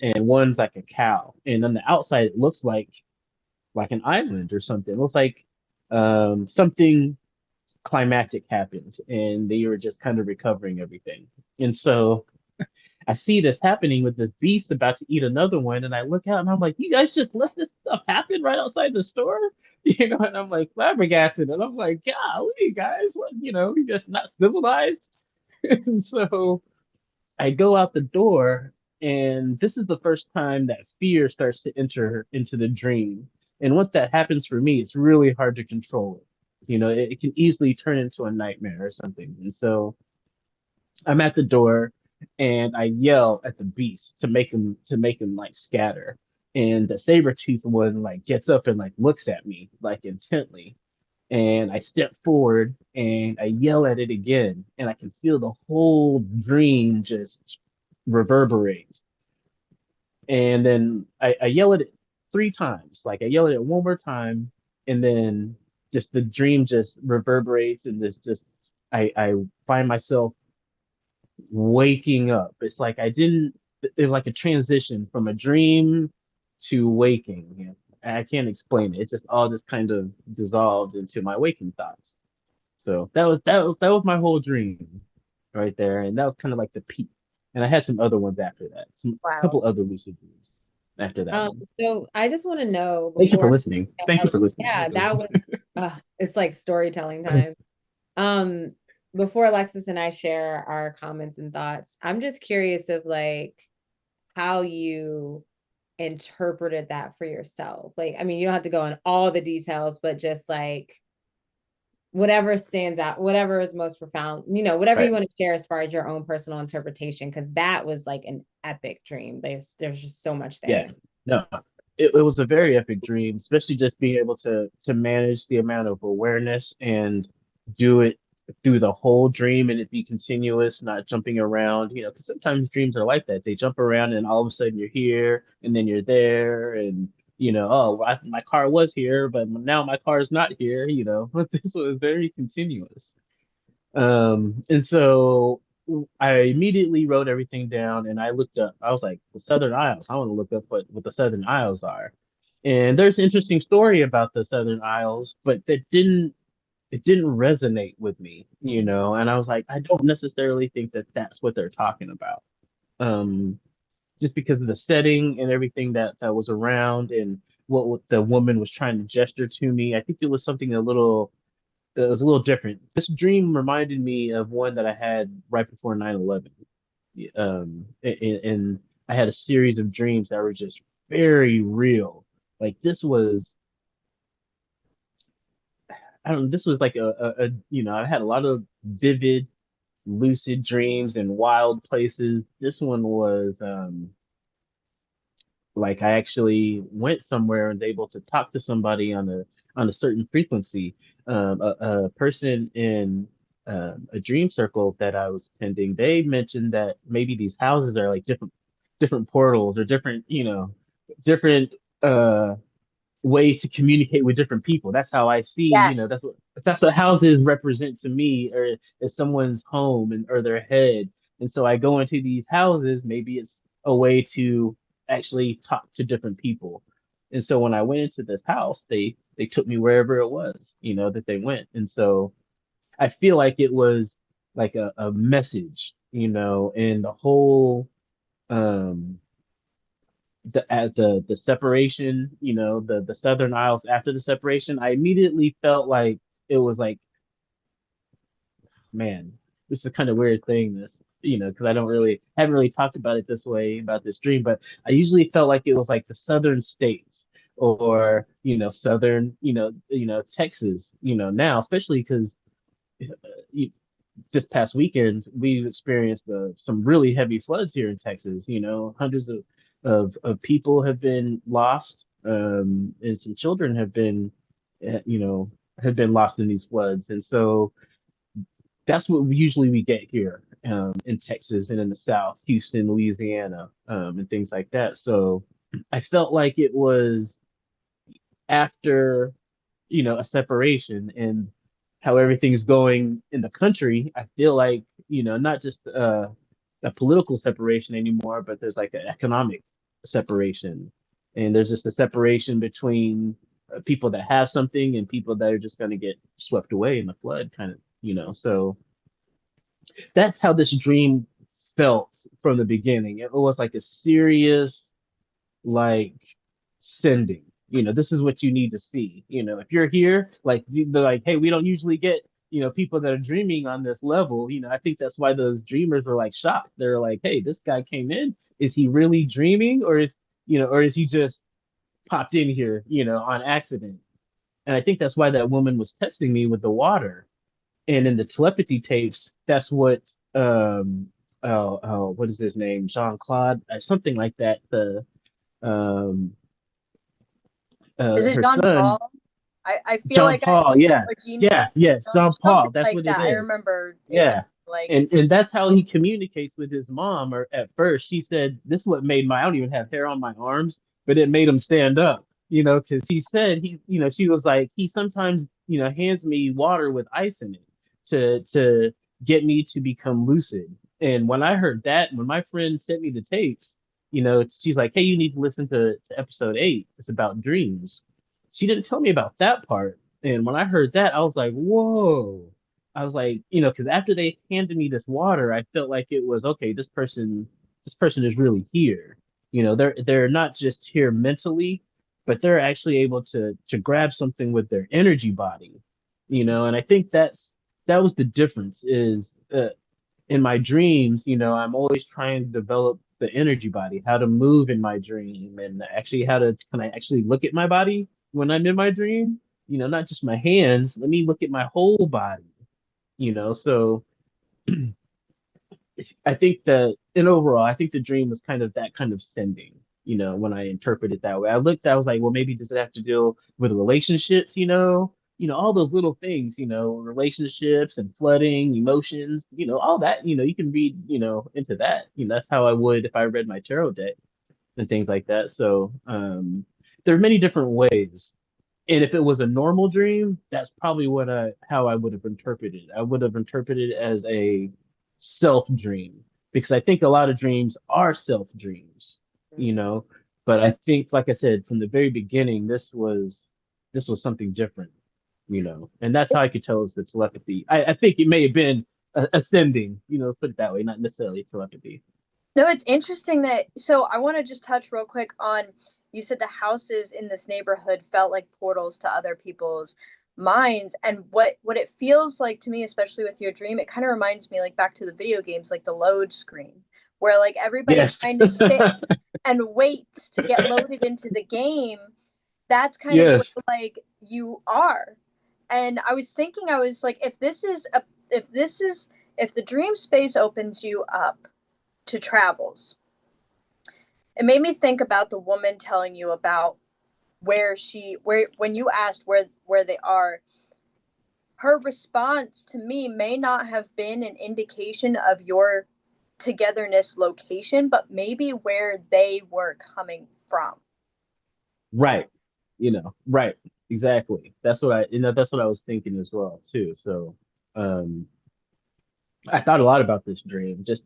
and one's like a cow. And on the outside it looks like an island or something. It looks like something climactic happened and they were just kind of recovering everything. And so I see this happening with this beast about to eat another one, and I look out and I'm like, you guys just let this stuff happen right outside the store? And I'm like flabbergasted, and I'm like, golly, guys, what, you just not civilized? And so I go out the door, and this is the first time that fear starts to enter into the dream. And once that happens for me, it's really hard to control it. It can easily turn into a nightmare or something. And so I'm at the door and I yell at the beast to make him like scatter. And the saber-toothed one like gets up and like looks at me like intently. And I step forward and I yell at it again. And I can feel the whole dream just reverberate. And then I yell at it three times. Like I yell at it one more time, and then just the dream just reverberates and just I find myself waking up. It's like it's like a transition from a dream to waking. I can't explain it. It just all just kind of dissolved into my waking thoughts. So that was my whole dream right there, and that was kind of like the peak. And I had some other ones after that, some Wow. couple other lucid dreams after that one. So I just want to know Thank you for before, listening. Thank you for listening, yeah, actually. that was, it's like storytelling time. Um, Before Alexis and I share our comments and thoughts, I'm just curious of like how you interpreted that for yourself. Like, I mean, you don't have to go in all the details, but just like whatever stands out, whatever is most profound, whatever you Right. want to share as far as your own personal interpretation, because that was like an epic dream. There's just so much Yeah. there. No, it was a very epic dream, especially just being able to manage the amount of awareness and do it through the whole dream and it be continuous, not jumping around. Because sometimes dreams are like that. They jump around and all of a sudden you're here and then you're there and oh, my car was here, but now my car is not here. But this was very continuous. And so I immediately wrote everything down and I looked up, I was like, the Southern Isles. I want to look up what the Southern Isles are. And there's an interesting story about the Southern Isles, but it didn't resonate with me, and I was like, I don't necessarily think that that's what they're talking about. Um, just because of the setting and everything that was around and what the woman was trying to gesture to me. I think it was something it was a little different. This dream reminded me of one that I had right before 9/11. And I had a series of dreams that were just very real. Like this was, I don't know, this was like I had a lot of vivid, lucid dreams in wild places. This one was, like I actually went somewhere and was able to talk to somebody on a certain frequency. A person in a dream circle that I was attending, they mentioned that maybe these houses are like different portals or different, different uh ways to communicate with different people. That's how I see, Yes. that's what houses represent to me, or as someone's home and or their head. And so I go into these houses, maybe it's a way to actually talk to different people. And so when I went into this house, they took me wherever it was, that they went. And so I feel like it was like a message, and the whole um the separation, the Southern Isles after the separation, I immediately felt like it was like, man, this is kind of weird saying this, because I don't really haven't really talked about it this way about this dream, but I usually felt like it was like the Southern states or Southern, Texas, now, especially because this past weekend, we've experienced some really heavy floods here in Texas. Hundreds of people have been lost, and some children uh, you know, have been lost in these floods. And so that's what usually we get here in Texas and in the South, Houston, Louisiana, and things like that. So I felt like it was after a separation and how everything's going in the country. I feel like not just a political separation anymore, but there's like an economic separation, and there's just a separation between people that have something and people that are just going to get swept away in the flood, kind of. So that's how this dream felt from the beginning. It was like a serious, like, sending. This is what you need to see. If you're here, like they're like, hey, we don't usually get, people that are dreaming on this level. I think that's why those dreamers were like shocked. They're like, hey, this guy came in. Is he really dreaming, or is he just popped in here, on accident? And I think that's why that woman was testing me with the water. And in the telepathy tapes, that's what is his name? Jean Claude, something like that. Um, Is it her John son, Paul? I feel John like I Paul. Yeah, or Jean yeah, yes, John something Paul. That's like what it that. I is. remember it being Yeah, like and that's how he communicates with his mom. Or at first, she said, "This is what made my I don't even have hair on my arms, but it made him stand up." Because he said she was like he sometimes hands me water with ice in it to get me to become lucid. And when I heard that, when my friend sent me the tapes, she's like, "Hey, you need to listen to episode 8. It's about dreams." She didn't tell me about that part. And when I heard that, I was like, whoa. I was like, because after they handed me this water, I felt like it was okay, this person is really here. They're not just here mentally, but they're actually able to grab something with their energy body. And I think that was the difference is in my dreams, I'm always trying to develop the energy body, how to move in my dream, and actually how to can I actually look at my body when I'm in my dream? Not just my hands. Let me look at my whole body. So I think that in overall, I think the dream was kind of that kind of sending. When I interpret it that way, I was like, well, maybe does it have to deal with relationships? All those little things. Relationships and flooding, emotions. All that. You can read. Into that. That's how I would if I read my tarot deck and things like that. So there are many different ways. And if it was a normal dream, that's probably how I would have interpreted it. I would have interpreted it as a self dream because I think a lot of dreams are self dreams, you know. But I think, like I said, from the very beginning, this was something different, and that's how I could tell it's the telepathy. I think it may have been ascending, let's put it that way, not necessarily telepathy. no, it's interesting that so I want to just touch real quick on you said the houses in this neighborhood felt like portals to other people's minds and what it feels like to me, especially with your dream, it kind of reminds me like back to the video games, like the load screen, where like everybody Yes. kind of sits and waits to get loaded into the game. That's kind of where Yes. like you are. And I was thinking, I was like, if this is if the dream space opens you up to travels. It made me think about the woman telling you about where when you asked where they are, her response to me may not have been an indication of your togetherness location, but maybe where they were coming from. Right. Right. Exactly. That's what I was thinking as well too. So, um, I thought a lot about this dream, just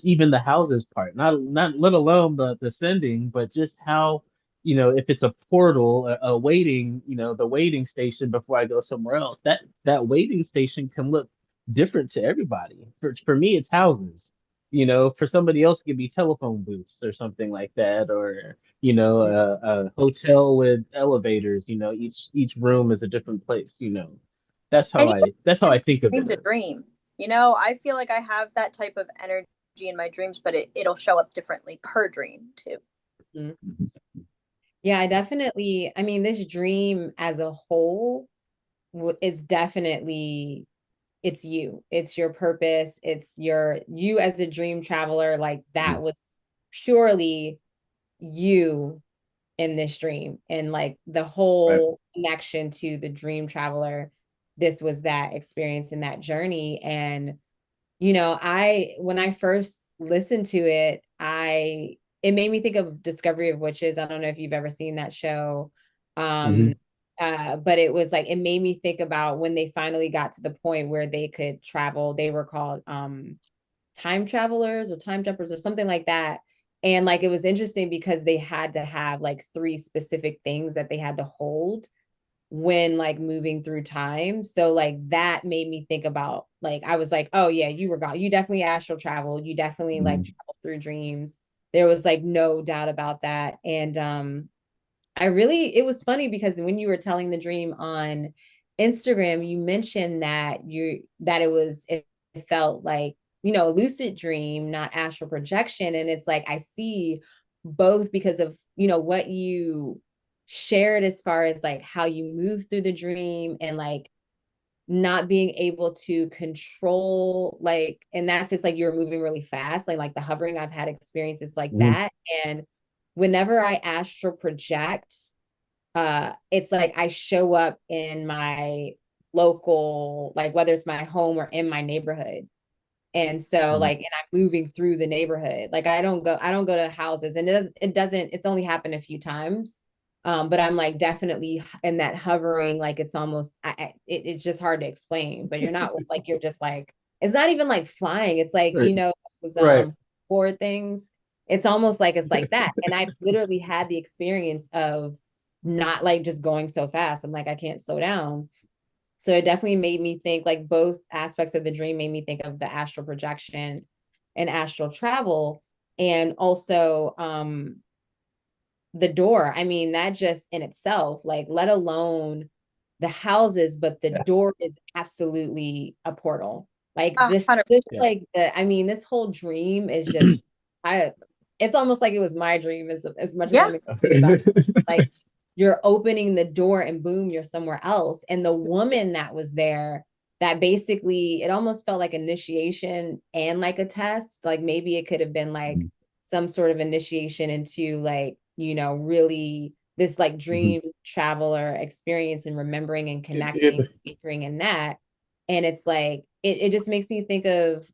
even the houses part, not let alone the sending, but just how, if it's a portal, a waiting, the waiting station before I go somewhere else, that waiting station can look different to everybody. For me, it's houses. For somebody else, it could be telephone booths or something like that, or a hotel with elevators. Each room is a different place. And even That's how I think of dream it to as. dream, you know, I feel like I have that type of energy in my dreams, but it'll show up differently per dream too. Mhm. Yeah, I mean, this dream as a whole is definitely it's you. It's your purpose. It's you as a dream traveler. Like that was purely you in this dream. And like the Right. whole connection to the dream traveler, this was that experience in that journey. And when I first listened to it, it made me think of Discovery of Witches. I don't know if you've ever seen that show. Um, Hmm. but it was like it made me think about when they finally got to the point where they could travel. They were called time travelers or time jumpers or something like that. And like it was interesting because they had to have like three specific things that they had to hold when like moving through time. So like that made me think about like I was like, oh yeah, you were gone. You definitely astral traveled. You definitely like Hmm. traveled through dreams. There was like no doubt about that. And it was funny because when you were telling the dream on Instagram, you mentioned that it felt like, lucid dream, not astral projection. And it's like I see both because of, what you shared as far as like how you move through the dream and like not being able to control and that's just like you're moving really fast like the hovering. I've had experiences like Hmm. that. And whenever I astral project, it's like I show up in my local, like whether it's my home or in my neighborhood. And so Hmm. like, and I'm moving through the neighborhood. Like I don't go to houses, and it's only happened a few times. But I'm like definitely in that hovering, like it's almost, it's just hard to explain, but you're not like, you're just like, it's not even like flying. It's like, Right. those, Right. forward things. It's almost like, it's like that. And I literally had the experience of not like just going so fast. I'm like, I can't slow down. So it definitely made me think like both aspects of the dream made me think of the astral projection and astral travel. And also the door. I mean, that just in itself, like let alone the houses, but the Yeah. door is absolutely a portal. Like A hundred. this Yeah. like I mean, this whole dream is just I it's almost like it was my dream as much as Yeah. I'm excited about it. Like you're opening the door and boom, you're somewhere else. And the woman that was there, that basically it almost felt like initiation and like a test. Like maybe it could have been like some sort of initiation into like, really this like Mhm. dream traveler experience and remembering and It, connecting, it, anchoring in that. And it's like it just makes me think of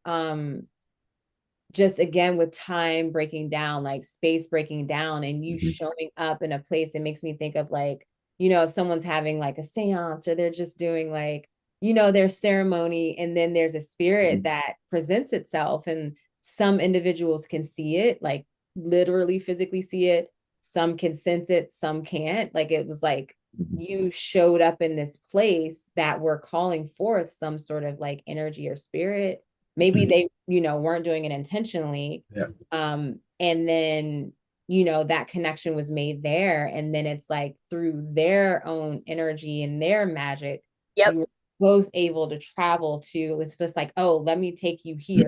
just again with time breaking down, like space breaking down, and you Mhm. showing up in a place. It makes me think of like, if someone's having like a seance or they're just doing like, their ceremony, and then there's a spirit Mhm. that presents itself, and some individuals can see it, like literally physically see it. Some can sense it, some can't. Like it was like Mhm. you showed up in this place that were calling forth some sort of like energy or spirit. Maybe they weren't doing it intentionally. Yeah. And then that connection was made there, and then it's like through their own energy and their magic, Yep. you were both able to travel to, it's just like, oh, let me take you here.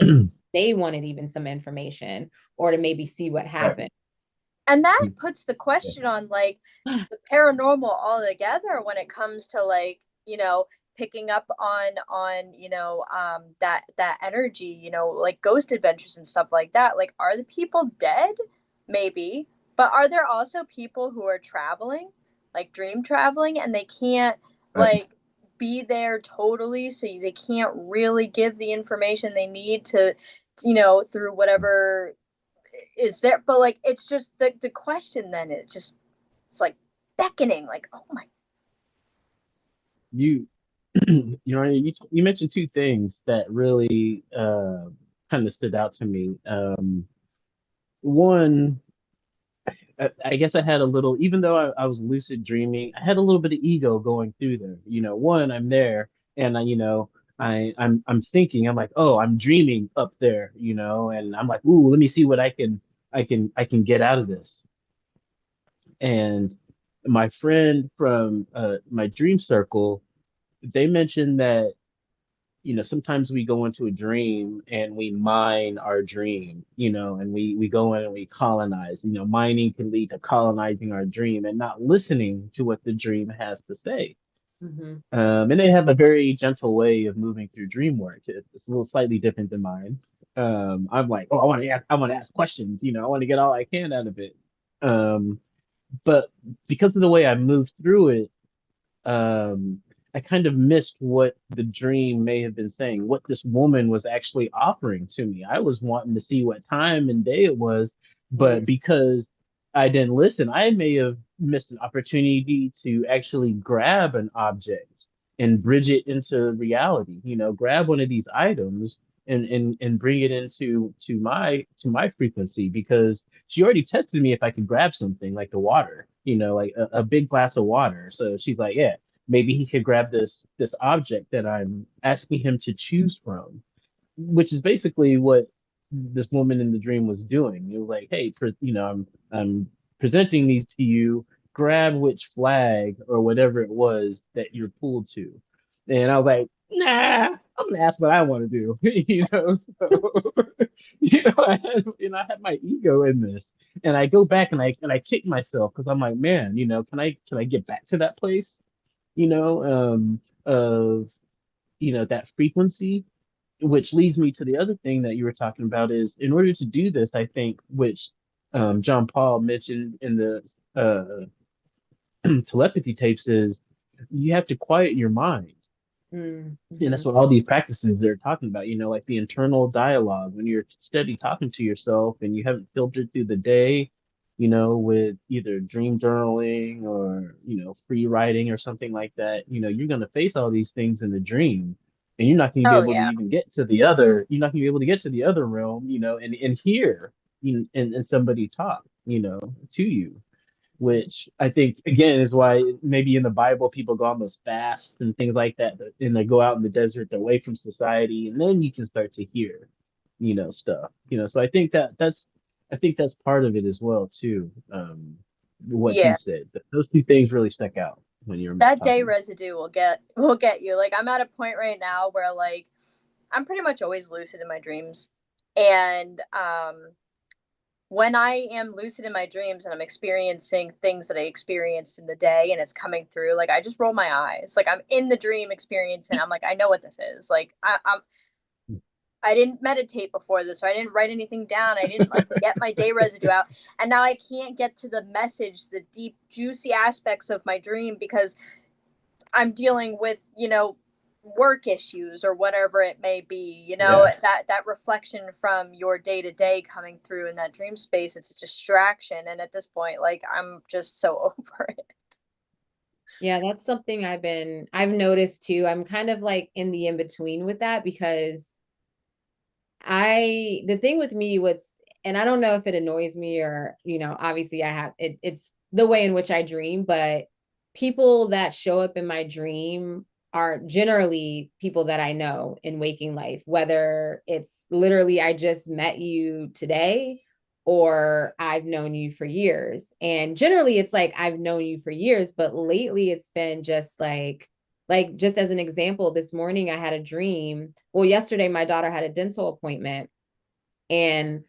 They wanted even some information or to maybe see what Right. happened. And that Mhm. puts the Yeah. question on like the paranormal altogether when it comes to like, picking up on, that energy, like ghost adventures and stuff like that. Like, are the people dead? Maybe. But are there also people who are traveling, like dream traveling, and they can't Right. like be there totally, so they can't really give the information they need to, you know, through whatever is there. But like, it's just the question then, it's like beckoning, like, oh my. You you know, you mentioned two things that really kind of stood out to me. One, I guess I had a little, even though I was lucid dreaming, I had a little bit of ego going through there. You know, one, I'm there, and I'm thinking, I'm like, oh, I'm dreaming up there, you know, and I'm like, ooh, let me see what I can get out of this. And my friend from my dream circle, they mentioned that, you know, sometimes we go into a dream and we mine our dream, you know, and we go in and we colonize. You know, mining can lead to colonizing our dream and not listening to what the dream has to say. Mm-hmm. And they have a very gentle way of moving through dream work. It's a little slightly different than mine. I'm like, oh, I want to ask questions, you know, I want to get all I can out of it. Um, but because of the way I moved through it, um, I kind of missed what the dream may have been saying, what this woman was actually offering to me. I was wanting to see what time and day it was, but Mm. because I didn't listen, I may have missed an opportunity to actually grab an object and bridge it into reality. You know, grab one of these items and bring it into to my frequency because she already tested me if I could grab something like the water, you know, like a big glass of water. So she's like, yeah, maybe he could grab this object that I'm asking him to choose from, which is basically what this woman in the dream was doing. It was like, hey, I'm presenting these to you. Grab which flag or whatever it was that you're pulled to. And I was like, nah, I'm gonna ask what I want to do. You know, so I had my ego in this, and I go back and I kick myself because I'm like, man, you know, can I get back to that place? You know, of that frequency, which leads me to the other thing that you were talking about is in order to do this, I think, which John Paul mentioned in the telepathy tapes, is you have to quiet your mind. And Mm-hmm. that's what all these practices they're talking about, you know, like the internal dialogue when you're steady talking to yourself and you haven't filtered through the day, you know, with either dream journaling or, you know, free writing or something like that, you know, you're going to face all these things in the dream and you're not going to be Oh able to yeah. even get to the other, you're not going to be able to get to the other realm, you know, and hear, and somebody talk, you know, to you, which I think again is why maybe in the Bible people go on those fasts and things like that, and they go out in the desert, they're away from society, and then you can start to hear, you know, stuff. You know, so I think that's part of it as well too. What he Yeah. said, those two things really stuck out when you're That day talking. residue will get you. Like, I'm at a point right now where, like, I'm pretty much always lucid in my dreams. And when I am lucid in my dreams and I'm experiencing things that I experienced in the day and it's coming through, like, I just roll my eyes. Like, I'm in the dream experience and I'm like, I know what this is. Like, I didn't meditate before this, or I didn't write anything down. I didn't like get my day residue out. And now I can't get to the message, the deep, juicy aspects of my dream because I'm dealing with, work issues or whatever it may be, Yeah. that reflection from your day to day coming through in that dream space, it's a distraction. And at this point, like, I'm just so over it. Yeah, that's something I've noticed too. I'm kind of like in the in between with that because the thing with me, and I don't know if it annoys me or, obviously it's the way in which I dream, but people that show up in my dream are generally people that I know in waking life, whether it's literally, I just met you today or I've known you for years. And generally it's like, I've known you for years, but lately it's been just like just as an example, this morning I had a dream. Well, yesterday my daughter had a dental appointment and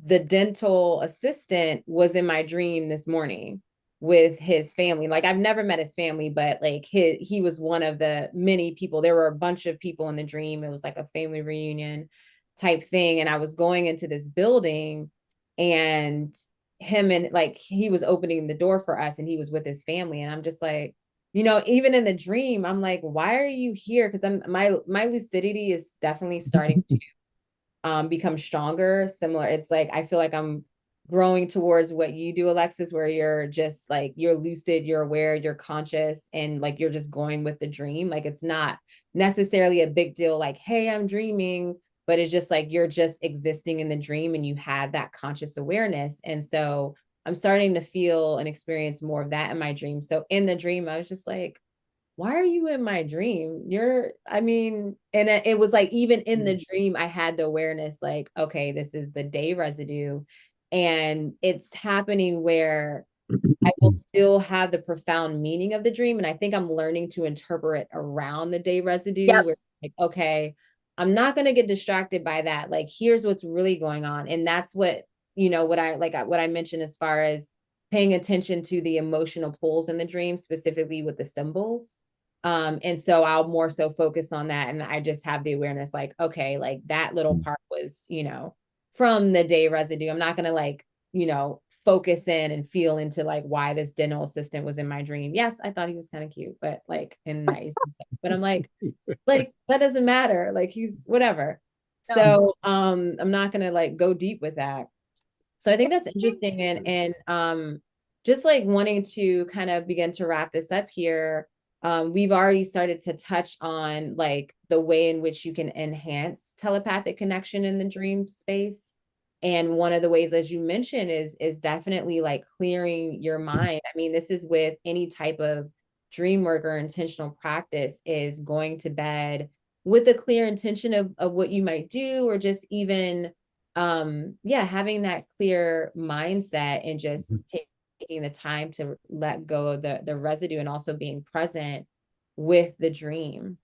the dental assistant was in my dream this morning with his family. Like, I've never met his family, but like he was one of the many people. There were a bunch of people in the dream. It was like a family reunion type thing. And I was going into this building and him and like he was opening the door for us and he was with his family. And I'm just like, even in the dream, I'm like, why are you here? Because my lucidity is definitely starting to become stronger. Similar, it's like I feel like I'm growing towards what you do, Alexis, where you're just like you're lucid, you're aware, you're conscious, and like you're just going with the dream. Like it's not necessarily a big deal, like, hey, I'm dreaming, but it's just like you're just existing in the dream and you had that conscious awareness. And so I'm starting to feel and experience more of that in my dream. So in the dream, I was just like, why are you in my dream? I mean, and it was like, even in the dream, I had the awareness, like, okay, this is the day residue. And it's happening where I will still have the profound meaning of the dream. And I think I'm learning to interpret around the day residue Yep. where, like, okay, I'm not going to get distracted by that. Like, here's what's really going on. And that's what, what I mentioned as far as paying attention to the emotional pulls in the dream, specifically with the symbols. And so I'll more so focus on that. And I just have the awareness, like, okay, like that little part was, from the day residue. I'm not going to focus in and feel into like why this dental assistant was in my dream. Yes, I thought he was kind of cute, but like and nice and stuff. But I'm like that doesn't matter. Like he's whatever. No. So I'm not gonna like go deep with that. So I think that's interesting and just like wanting to kind of begin to wrap this up here. We've already started to touch on like the way in which you can enhance telepathic connection in the dream space. And one of the ways, as you mentioned, is definitely like clearing your mind. I mean, this is with any type of dream work or intentional practice, is going to bed with a clear intention of what you might do, or just even having that clear mindset and just taking the time to let go of the residue, and also being present with the dream.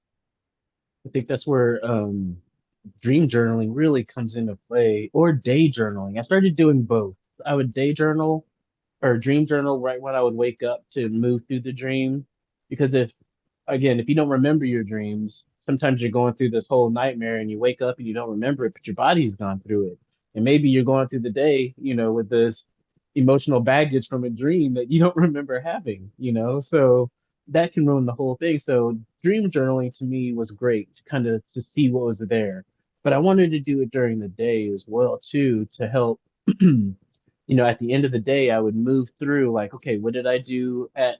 I think that's where dream journaling really comes into play, or day journaling. I started doing both. I would day journal or dream journal right when I would wake up to move through the dream. Because if you don't remember your dreams, sometimes you're going through this whole nightmare and you wake up and you don't remember it, but your body's gone through it. And maybe you're going through the day, with this emotional baggage from a dream that you don't remember having. So that can ruin the whole thing. So dream journaling to me was great to kind of to see what was there. But I wanted to do it during the day as well too, to help at the end of the day, I would move through like, okay, what did I do at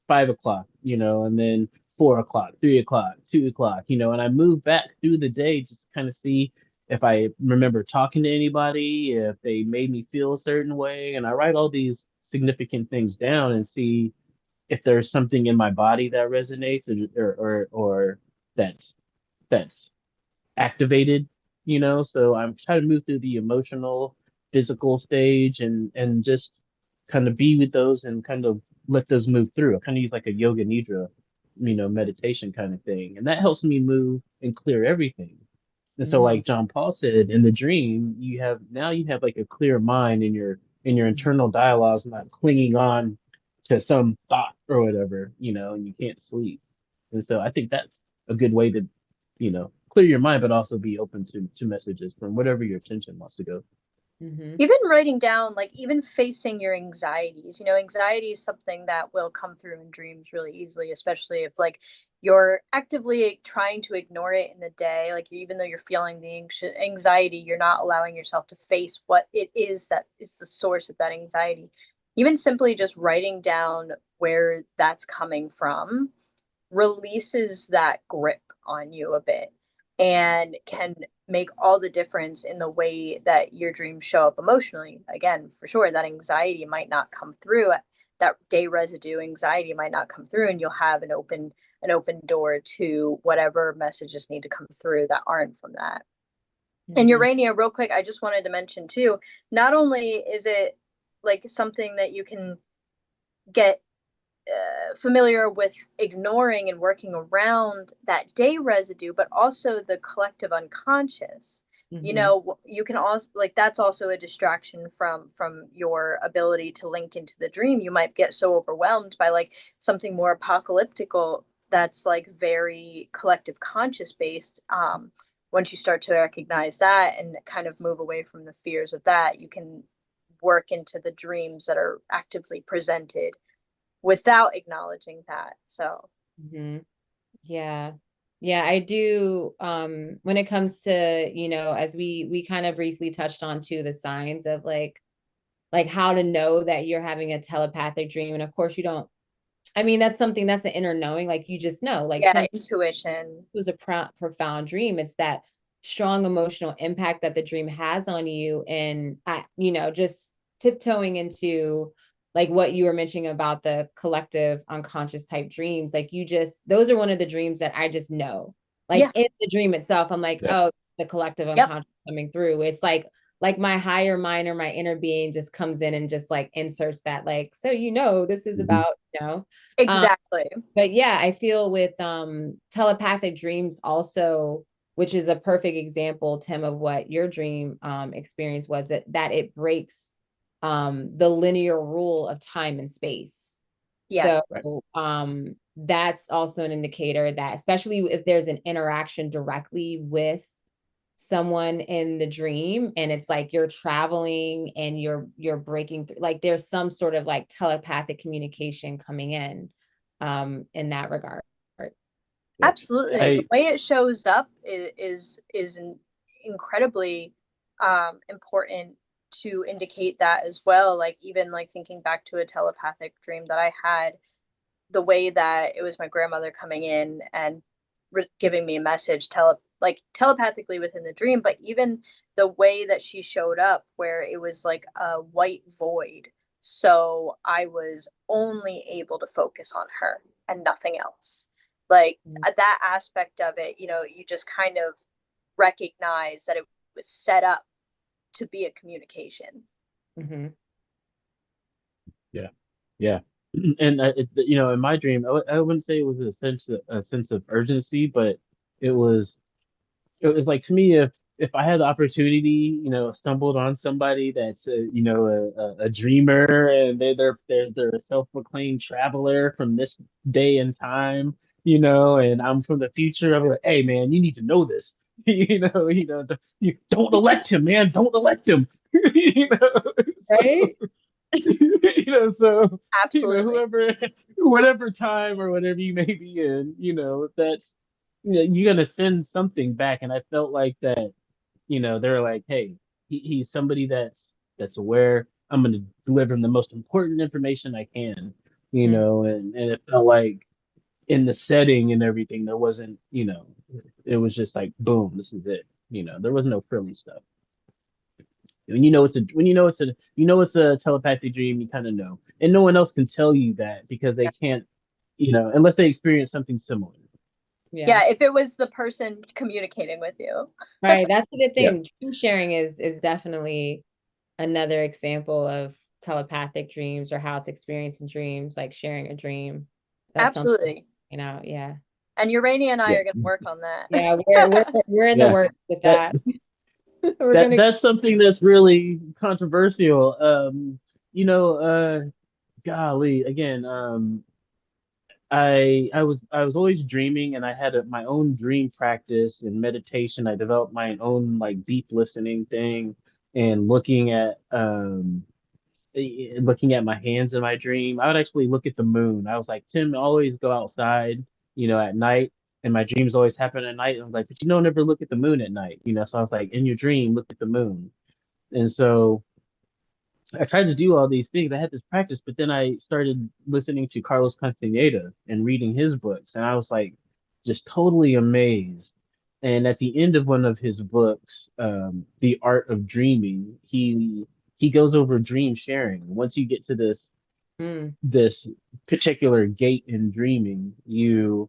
5 o'clock, and then 4 o'clock, 3 o'clock, 2 o'clock, and I move back through the day just to kind of see if I remember talking to anybody, if they made me feel a certain way. And I write all these significant things down and see if there's something in my body that resonates or that's activated. So I'm trying to move through the emotional, physical stage and just kind of be with those and kind of let those move through. I kind of use like a yoga nidra, meditation kind of thing. And that helps me move and clear everything. And so Mm-hmm. like John Paul said, in the dream, you have like a clear mind in your internal dialogues, not clinging on to some thought or whatever, and you can't sleep. And so I think that's a good way to clear your mind, but also be open to messages from whatever your attention wants to go. Mm-hmm. Even writing down, like even facing your anxieties, anxiety is something that will come through in dreams really easily, especially if like you're actively trying to ignore it in the day. Like even though you're feeling the anxiety, you're not allowing yourself to face what it is that is the source of that anxiety. Even simply just writing down where that's coming from releases that grip on you a bit and can make all the difference in the way that your dreams show up emotionally. Again, for sure, that anxiety might not come through. That day residue anxiety might not come through, and you'll have an open door to whatever messages need to come through that aren't from that. And Mm-hmm. Urania, real quick, I just wanted to mention too, not only is it like something that you can get familiar with ignoring and working around that day residue, but also the collective unconscious. Mm-hmm. You can also like that's also a distraction from your ability to link into the dream. You might get so overwhelmed by like something more apocalyptical that's like very collective conscious based. Once you start to recognize that and kind of move away from the fears of that, you can work into the dreams that are actively presented without acknowledging that. So hmm Yeah. Yeah, I do. When it comes to, as we kind of briefly touched on too, the signs of like how to know that you're having a telepathic dream. And of course you don't, I mean, that's an inner knowing, like you just know, like yeah, Tim intuition. was a profound dream. It's that strong emotional impact that the dream has on you. And just tiptoeing into like what you were mentioning about the collective unconscious type dreams, like those are one of the dreams that I just know. Like Yeah. in the dream itself, I'm like, Yeah. oh, the collective Yep. unconscious coming through. It's like my higher mind or my inner being just comes in and just like inserts that, like, so this is Mhm. about, um Exactly. but yeah, I feel with telepathic dreams also, which is a perfect example, Tim, of what your dream experience was, that it breaks the linear rule of time and space. Yeah. So Right. that's also an indicator that, especially if there's an interaction directly with someone in the dream, and it's like you're traveling and you're breaking through, like there's some sort of like telepathic communication coming in that regard. Yeah. Absolutely. The I way it shows up is incredibly important to indicate that as well. Like even like thinking back to a telepathic dream that I had, the way that it was my grandmother coming in and giving me a message like telepathically within the dream, but even the way that she showed up where it was like a white void. So I was only able to focus on her and nothing else. Like that aspect of it, you just kind of recognize that it was set up to be a communication. Mm-hmm. Yeah. Yeah. And in my dream, I wouldn't say it was a sense of urgency, but it was it was like to me, if I had the opportunity, stumbled on somebody that's a dreamer, and they're a self-proclaimed traveler from this day and time, and I'm from the future. I'm like, hey man, you need to know this. You don't elect him, man. Don't elect him. you know, so Right. so Absolutely. whatever time or whatever you may be in, that's you're gonna send something back. And I felt like that, they're like, hey, he's somebody that's aware. I'm gonna deliver him the most important information I can, Mm-hmm. and it felt like in the setting and everything, there wasn't, it was just like boom, this is it. There was no frilly stuff. When you know it's a telepathic dream, you kind of know, and no one else can tell you that because they can't, unless they experience something similar. Yeah. Yeah, if it was the person communicating with you. Right. That's the good Yeah. thing. Dream sharing is definitely another example of telepathic dreams, or how it's experienced in dreams, like sharing a dream. That's something, Absolutely. yeah. And Urania and I Yeah. are going to work on Yeah, we're that. we're in the Yeah. works with That that. We're that gonna. that's something that's really controversial. You know, golly, again, I was always dreaming, and I had my own dream practice and meditation. I developed my own like deep listening thing, and looking at my hands in my dream. I would actually look at the moon. I was like, Tim, always go outside, at night. And my dreams always happen at night. And I'm like, but you don't ever look at the moon at night, So I was like, in your dream, look at the moon. And so I tried to do all these things. I had this practice, but then I started listening to Carlos Castaneda and reading his books, and I was like, just totally amazed. And at the end of one of his books, The Art of Dreaming, he goes over dream sharing. Once you get to Mm, this particular gate in dreaming, you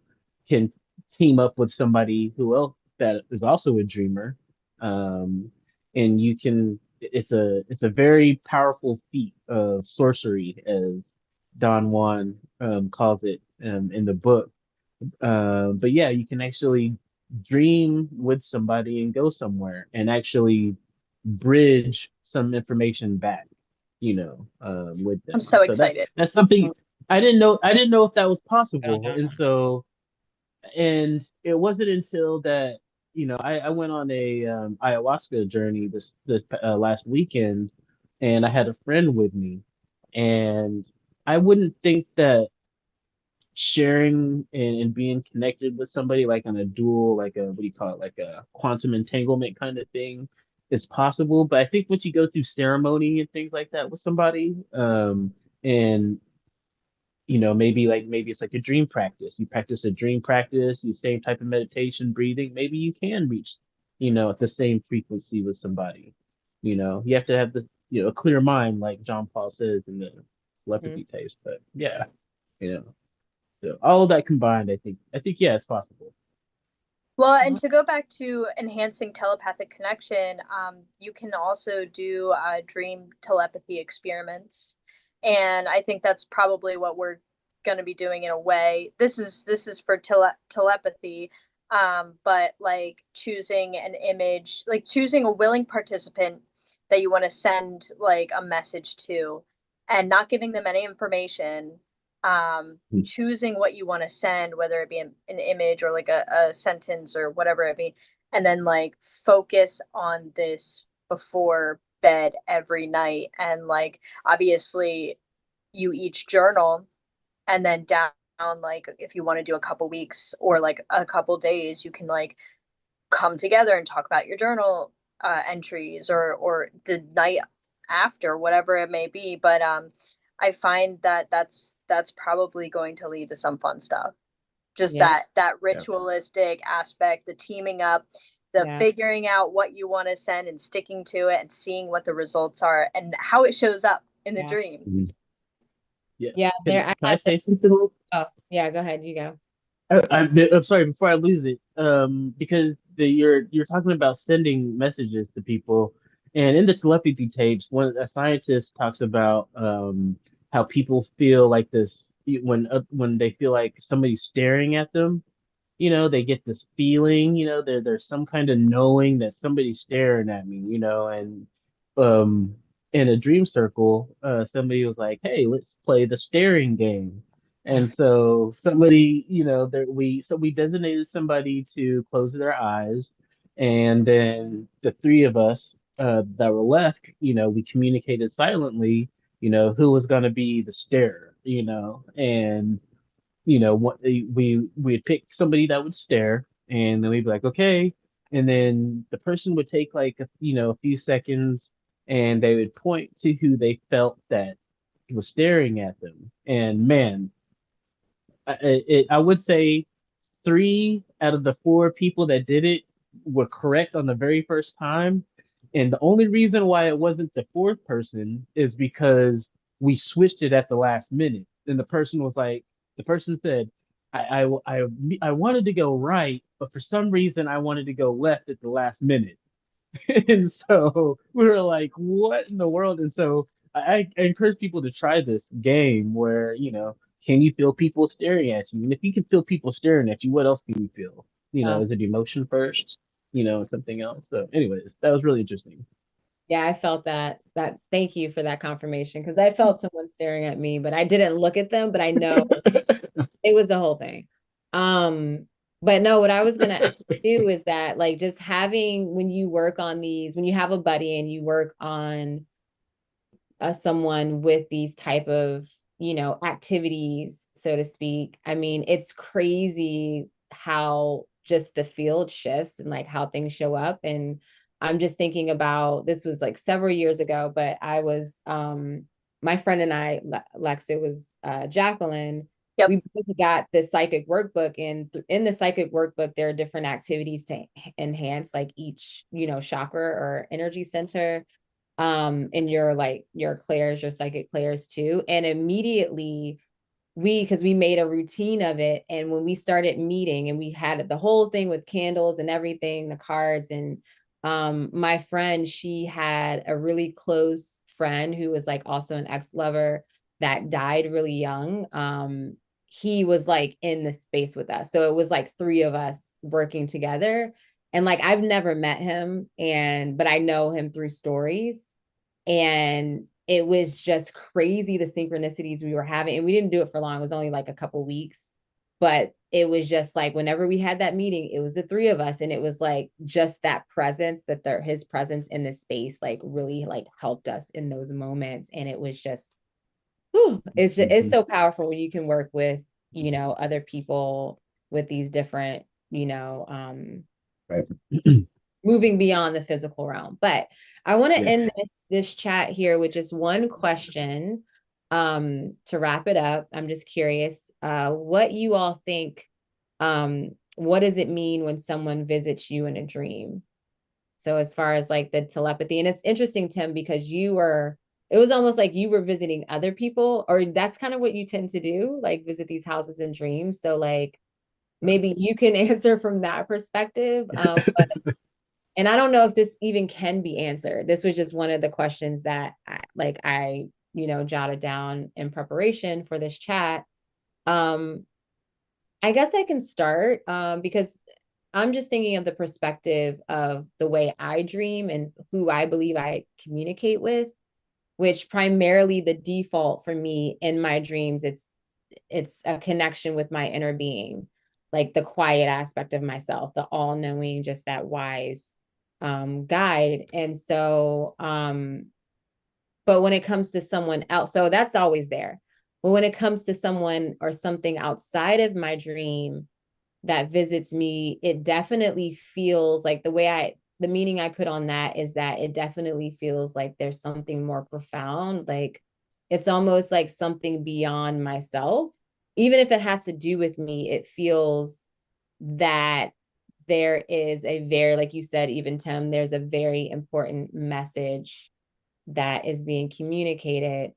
can team up with somebody who else that is also a dreamer, um, and you can. It's a very powerful feat of sorcery, as Don Juan calls it in the book. But yeah, you can actually dream with somebody and go somewhere and actually bridge some information back, with I'm them. so So that's excited. that's something I didn't know if that was I don't possible. know. And it wasn't until that, I went on a ayahuasca journey this last weekend, and I had a friend with me, and I wouldn't think that sharing and being connected with somebody like on a dual, like a what do you call it, like a quantum entanglement kind of thing is possible. But I think once you go through ceremony and things like that with somebody, and maybe it's like a dream practice. You practice a dream practice, the same type of meditation, breathing. Maybe you can reach, at the same frequency with somebody. You have to have a clear mind, like John Paul says in the Mhm. telepathy tapes. But yeah, you know, so all of that combined, I think yeah, it's possible. Well, and to go back to enhancing telepathic connection, you can also do dream telepathy experiments, and I think that's probably what we're going to be doing in a way. This is for telepathy, but like choosing an image, like choosing a willing participant that you want to send like a message to, and not giving them any information, choosing what you want to send, whether it be an image or like a sentence or whatever it be, and then like focus on this before bed every night. And like obviously you each journal, and then down, like if you want to do a couple weeks or like a couple days, you can like come together and talk about your journal entries, or the night after, whatever it may be. But I find that that's probably going to lead to some fun stuff. Just Yeah, that Yeah. ritualistic aspect, the teaming up, the yeah, figuring out what you want to send and sticking to it and seeing what the results are and how it shows up in the yeah, dream. Mhm. Yeah. yeah. Can, There, I can I had the. say something? Oh, yeah. Go ahead. You go. I'm sorry before I lose it, because you're talking about sending messages to people, and in the telepathy tapes, one a scientist talks about how people feel like this when they feel like somebody's staring at them. They get this feeling, there's some kind of knowing that somebody's staring at me, and um in a dream circle, somebody was like, "Hey, let's play the staring game." And so somebody, we designated somebody to close their eyes, and then the three of us that were left, we communicated silently, who was going to be the starer, and what we'd pick somebody that would stare, and then we'd be like, okay, and then the person would take like a few seconds, and they would point to who they felt that was staring at them, and man, I would say three out of the four people that did it were correct on the very first time. And the only reason why it wasn't the fourth person is because we switched it at the last minute. And the person said, I wanted to go right, but for some reason I wanted to go left at the last minute. And so we were like, what in the world? And so I encourage people to try this game where, can you feel people staring at you? And if you can feel people staring at you, what else can you feel? Oh, Is it emotion first, and something else? So, anyways, that was really interesting. yeah. I felt that. Thank you for that confirmation, because I felt someone staring at me, but I didn't look at them. But I know it was the whole thing. Um, but no, what I was gonna ask too is that like just having when you work on these, when you have a buddy and you work on someone with these type of activities, so to speak. I mean, it's crazy how just the field shifts and like how things show up. And I'm just thinking about, this was like several years ago, but I was my friend and I, Lex, it was Jacqueline. Yep. We both got the psychic workbook, and in the psychic workbook there are different activities to enhance like each chakra or energy center, in your like your clairs, your psychic clairs too. And immediately because we made a routine of it, and when we started meeting and we had the whole thing with candles and everything, the cards, and my friend, she had a really close friend who was like also an ex-lover that died really young. He was like in the space with us, so it was like three of us working together. And like I've never met him, but I know him through stories. And it was just crazy, the synchronicities we were having. And we didn't do it for long, it was only like a couple weeks. But it was just like whenever we had that meeting, it was the three of us. And it was like just that presence, his presence in this space like really like helped us in those moments. And it was just It's so powerful when you can work with, other people with these different, Right. moving beyond the physical realm. But I want to Yeah. end this chat here with just one question to wrap it up. I'm just curious what you all think, what does it mean when someone visits you in a dream? So as far as like the telepathy, and it's interesting, Tim, because it was almost like you were visiting other people, or that's kind of what you tend to do, like visit these houses in dreams. So like maybe you can answer from that perspective. And I don't know if this even can be answered. This was just one of the questions that I jotted down in preparation for this chat. Um, I guess I can start because I'm just thinking of the perspective of the way I dream and who I believe I communicate with, which primarily the default for me in my dreams, it's a connection with my inner being, like the quiet aspect of myself, the all-knowing, just that wise guide. And so but when it comes to someone else, so that's always there. But when it comes to someone or something outside of my dream that visits me, it definitely feels like the meaning I put on that is that it definitely feels like there's something more profound. Like it's almost like something beyond myself. Even if it has to do with me, it feels that there is a very, like you said, even Tim, there's a very important message that is being communicated.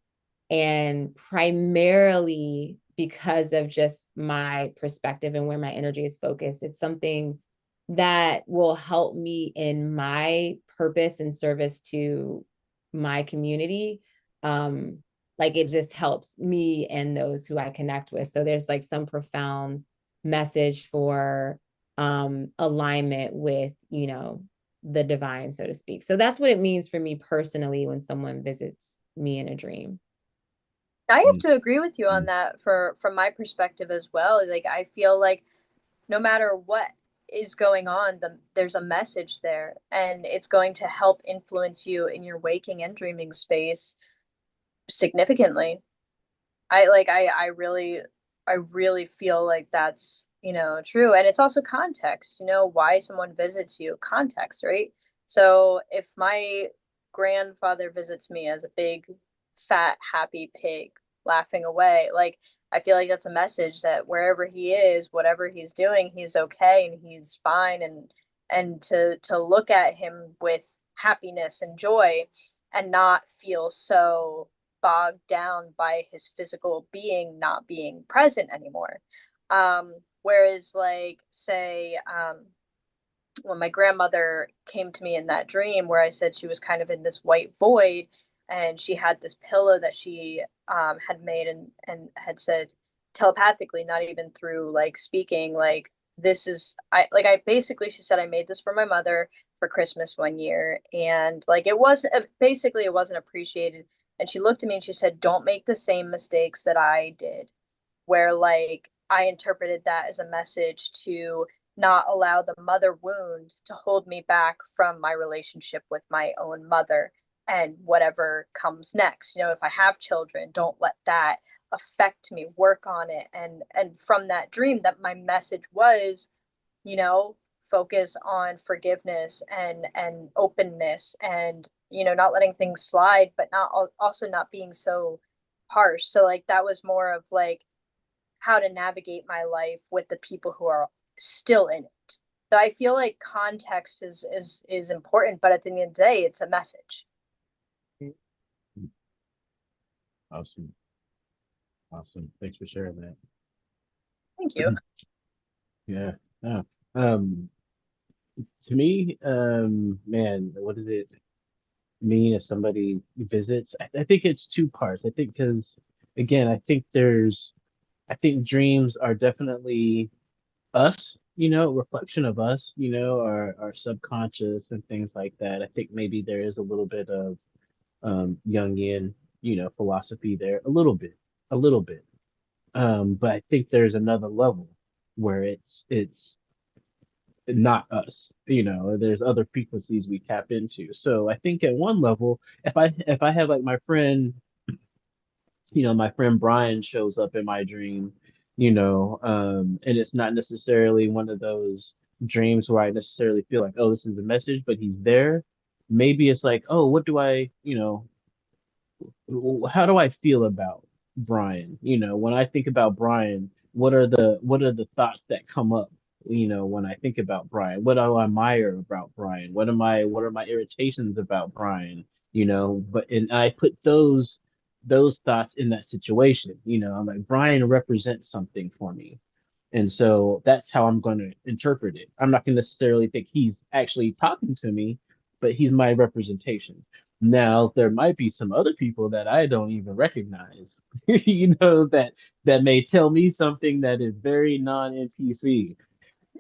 And primarily because of just my perspective and where my energy is focused, it's something that will help me in my purpose and service to my community. Like it just helps me and those who I connect with. So there's like some profound message for alignment with, the divine, so to speak. So that's what it means for me personally when someone visits me in a dream. I have Mm, to agree with you on mm, that from my perspective as well. Like I feel like no matter what is going on, there's a message there and it's going to help influence you in your waking and dreaming space significantly. I really feel like that's, true. And it's also context, why someone visits you, context, right? So if my grandfather visits me as a big, fat, happy pig laughing away, like I feel like that's a message that wherever he is, whatever he's doing, he's okay and he's fine, and to look at him with happiness and joy and not feel so bogged down by his physical being not being present anymore. Whereas, like, say, when my grandmother came to me in that dream where I said she was kind of in this white void and she had this pillow that she had made and had said telepathically, not even through like speaking, like, this is, I basically, she said, I made this for my mother for Christmas one year. And like, it wasn't, basically, it wasn't appreciated. And she looked at me and she said, don't make the same mistakes that I did, where like I interpreted that as a message to not allow the mother wound to hold me back from my relationship with my own mother and whatever comes next. If I have children, don't let that affect me, work on it. And from that dream, that my message was, you know focus on forgiveness and openness, and not letting things slide, but not also not being so harsh. So like that was more of like how to navigate my life with the people who are still in it. So I feel like context is important, but at the end of the day, it's a message. mm. Awesome. Awesome. Thanks for sharing that. Thank you. Yeah. Yeah. Um, to me, man, what does it mean if somebody visits? I think it's two parts. I think because again, I think dreams are definitely us, a reflection of us, our subconscious and things like that. I think maybe there is a little bit of Jungian, philosophy there, a little bit. But I think there's another level where it's not us, there's other frequencies we tap into. So I think at one level, if I have like my friend my friend Brian shows up in my dream, and it's not necessarily one of those dreams where I necessarily feel like, oh, this is a message, but he's there. Maybe it's like, oh, what do I, how do I feel about Brian? When I think about Brian, what are the thoughts that come up? When I think about Brian, what do I admire about Brian? What are my irritations about Brian? But I put those thoughts in that situation. I'm like, Brian represents something for me. And so that's how I'm going to interpret it. I'm not going to necessarily think he's actually talking to me, but he's my representation. Now, there might be some other people that I don't even recognize, that may tell me something that is very non-NPC.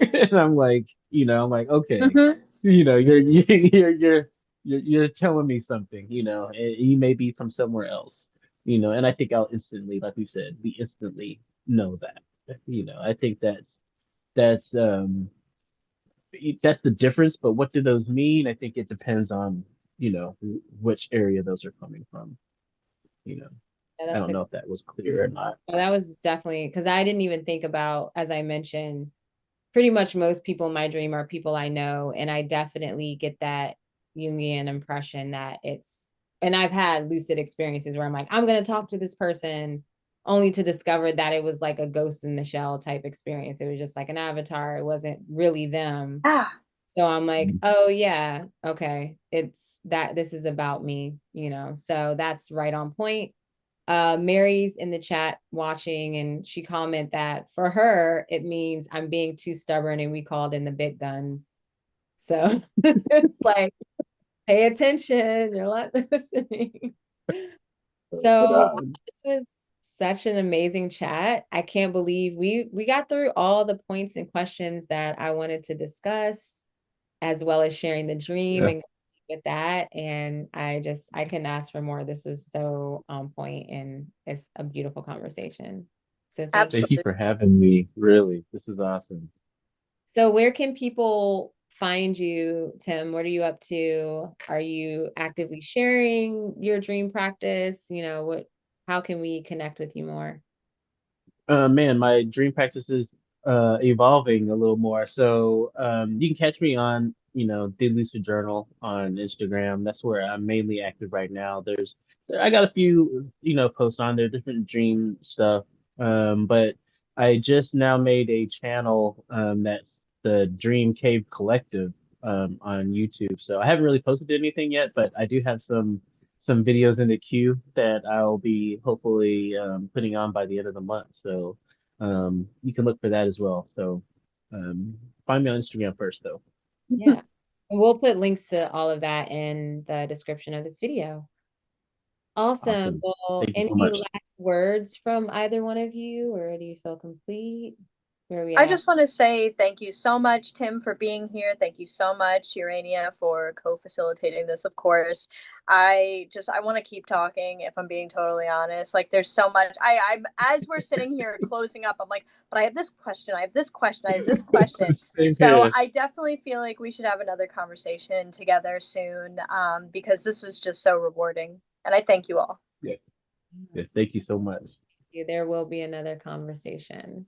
And I'm like, okay, Mhm. you're telling me something, and you may be from somewhere else, and I think I'll instantly, like we said, we instantly know that. I think that's the difference. But what do those mean? I think it depends on, which area those are coming from. You know, Yeah, I that's don't a know if that was clear or not. that was definitely because I didn't even think about, as I mentioned, pretty much most people in my dream are people I know, and I definitely get that Jungian impression that and I've had lucid experiences where I'm like, I'm gonna talk to this person, only to discover that it was like a ghost in the shell type experience. It was just like an avatar. It wasn't really them. Ah, So I'm like, oh yeah, okay, it's that this is about me. So that's right on point. Mary's in the chat watching, and she comment that for her it means I'm being too stubborn and we called in the big guns. So it's like, pay attention, you're not listening. But, So this was such an amazing chat. I can't believe we got through all the points and questions that I wanted to discuss, as well as sharing the dream yeah, and with that. And I couldn't ask for more. This was so on point, and it's a beautiful conversation. So thank you. thank you absolutely. for having me. Really, this is awesome. So where can people find you, Tim? What are you up to? Are you actively sharing your dream practice? How can we connect with you more? Man, my dream practice is evolving a little more. So you can catch me on, the Lucid Journal on Instagram. That's where I'm mainly active right now. I got a few, posts on there, different dream stuff. But I just now made a channel that's the Dream Cave Collective on YouTube. So I haven't really posted anything yet, but I do have some videos in the queue that I'll be hopefully putting on by the end of the month. So you can look for that as well. So um, find me on Instagram first, though. Yeah. And we'll put links to all of that in the description of this video. Awesome. Awesome. Well, Thank you so any much. last words from either one of you, or do you feel complete? Where are we I at? just want to say thank you so much, Tim, for being here. Thank you so much, Urania, for co-facilitating this, of course. I want to keep talking, if I'm being totally honest. Like there's so much. I'm as we're sitting here closing up, I'm like, but I have this question, I have this question, I have this question. Same So here. I definitely feel like we should have another conversation together soon, because this was just so rewarding. And I thank you all. Yeah. Yeah. Thank you so much. There will be another conversation.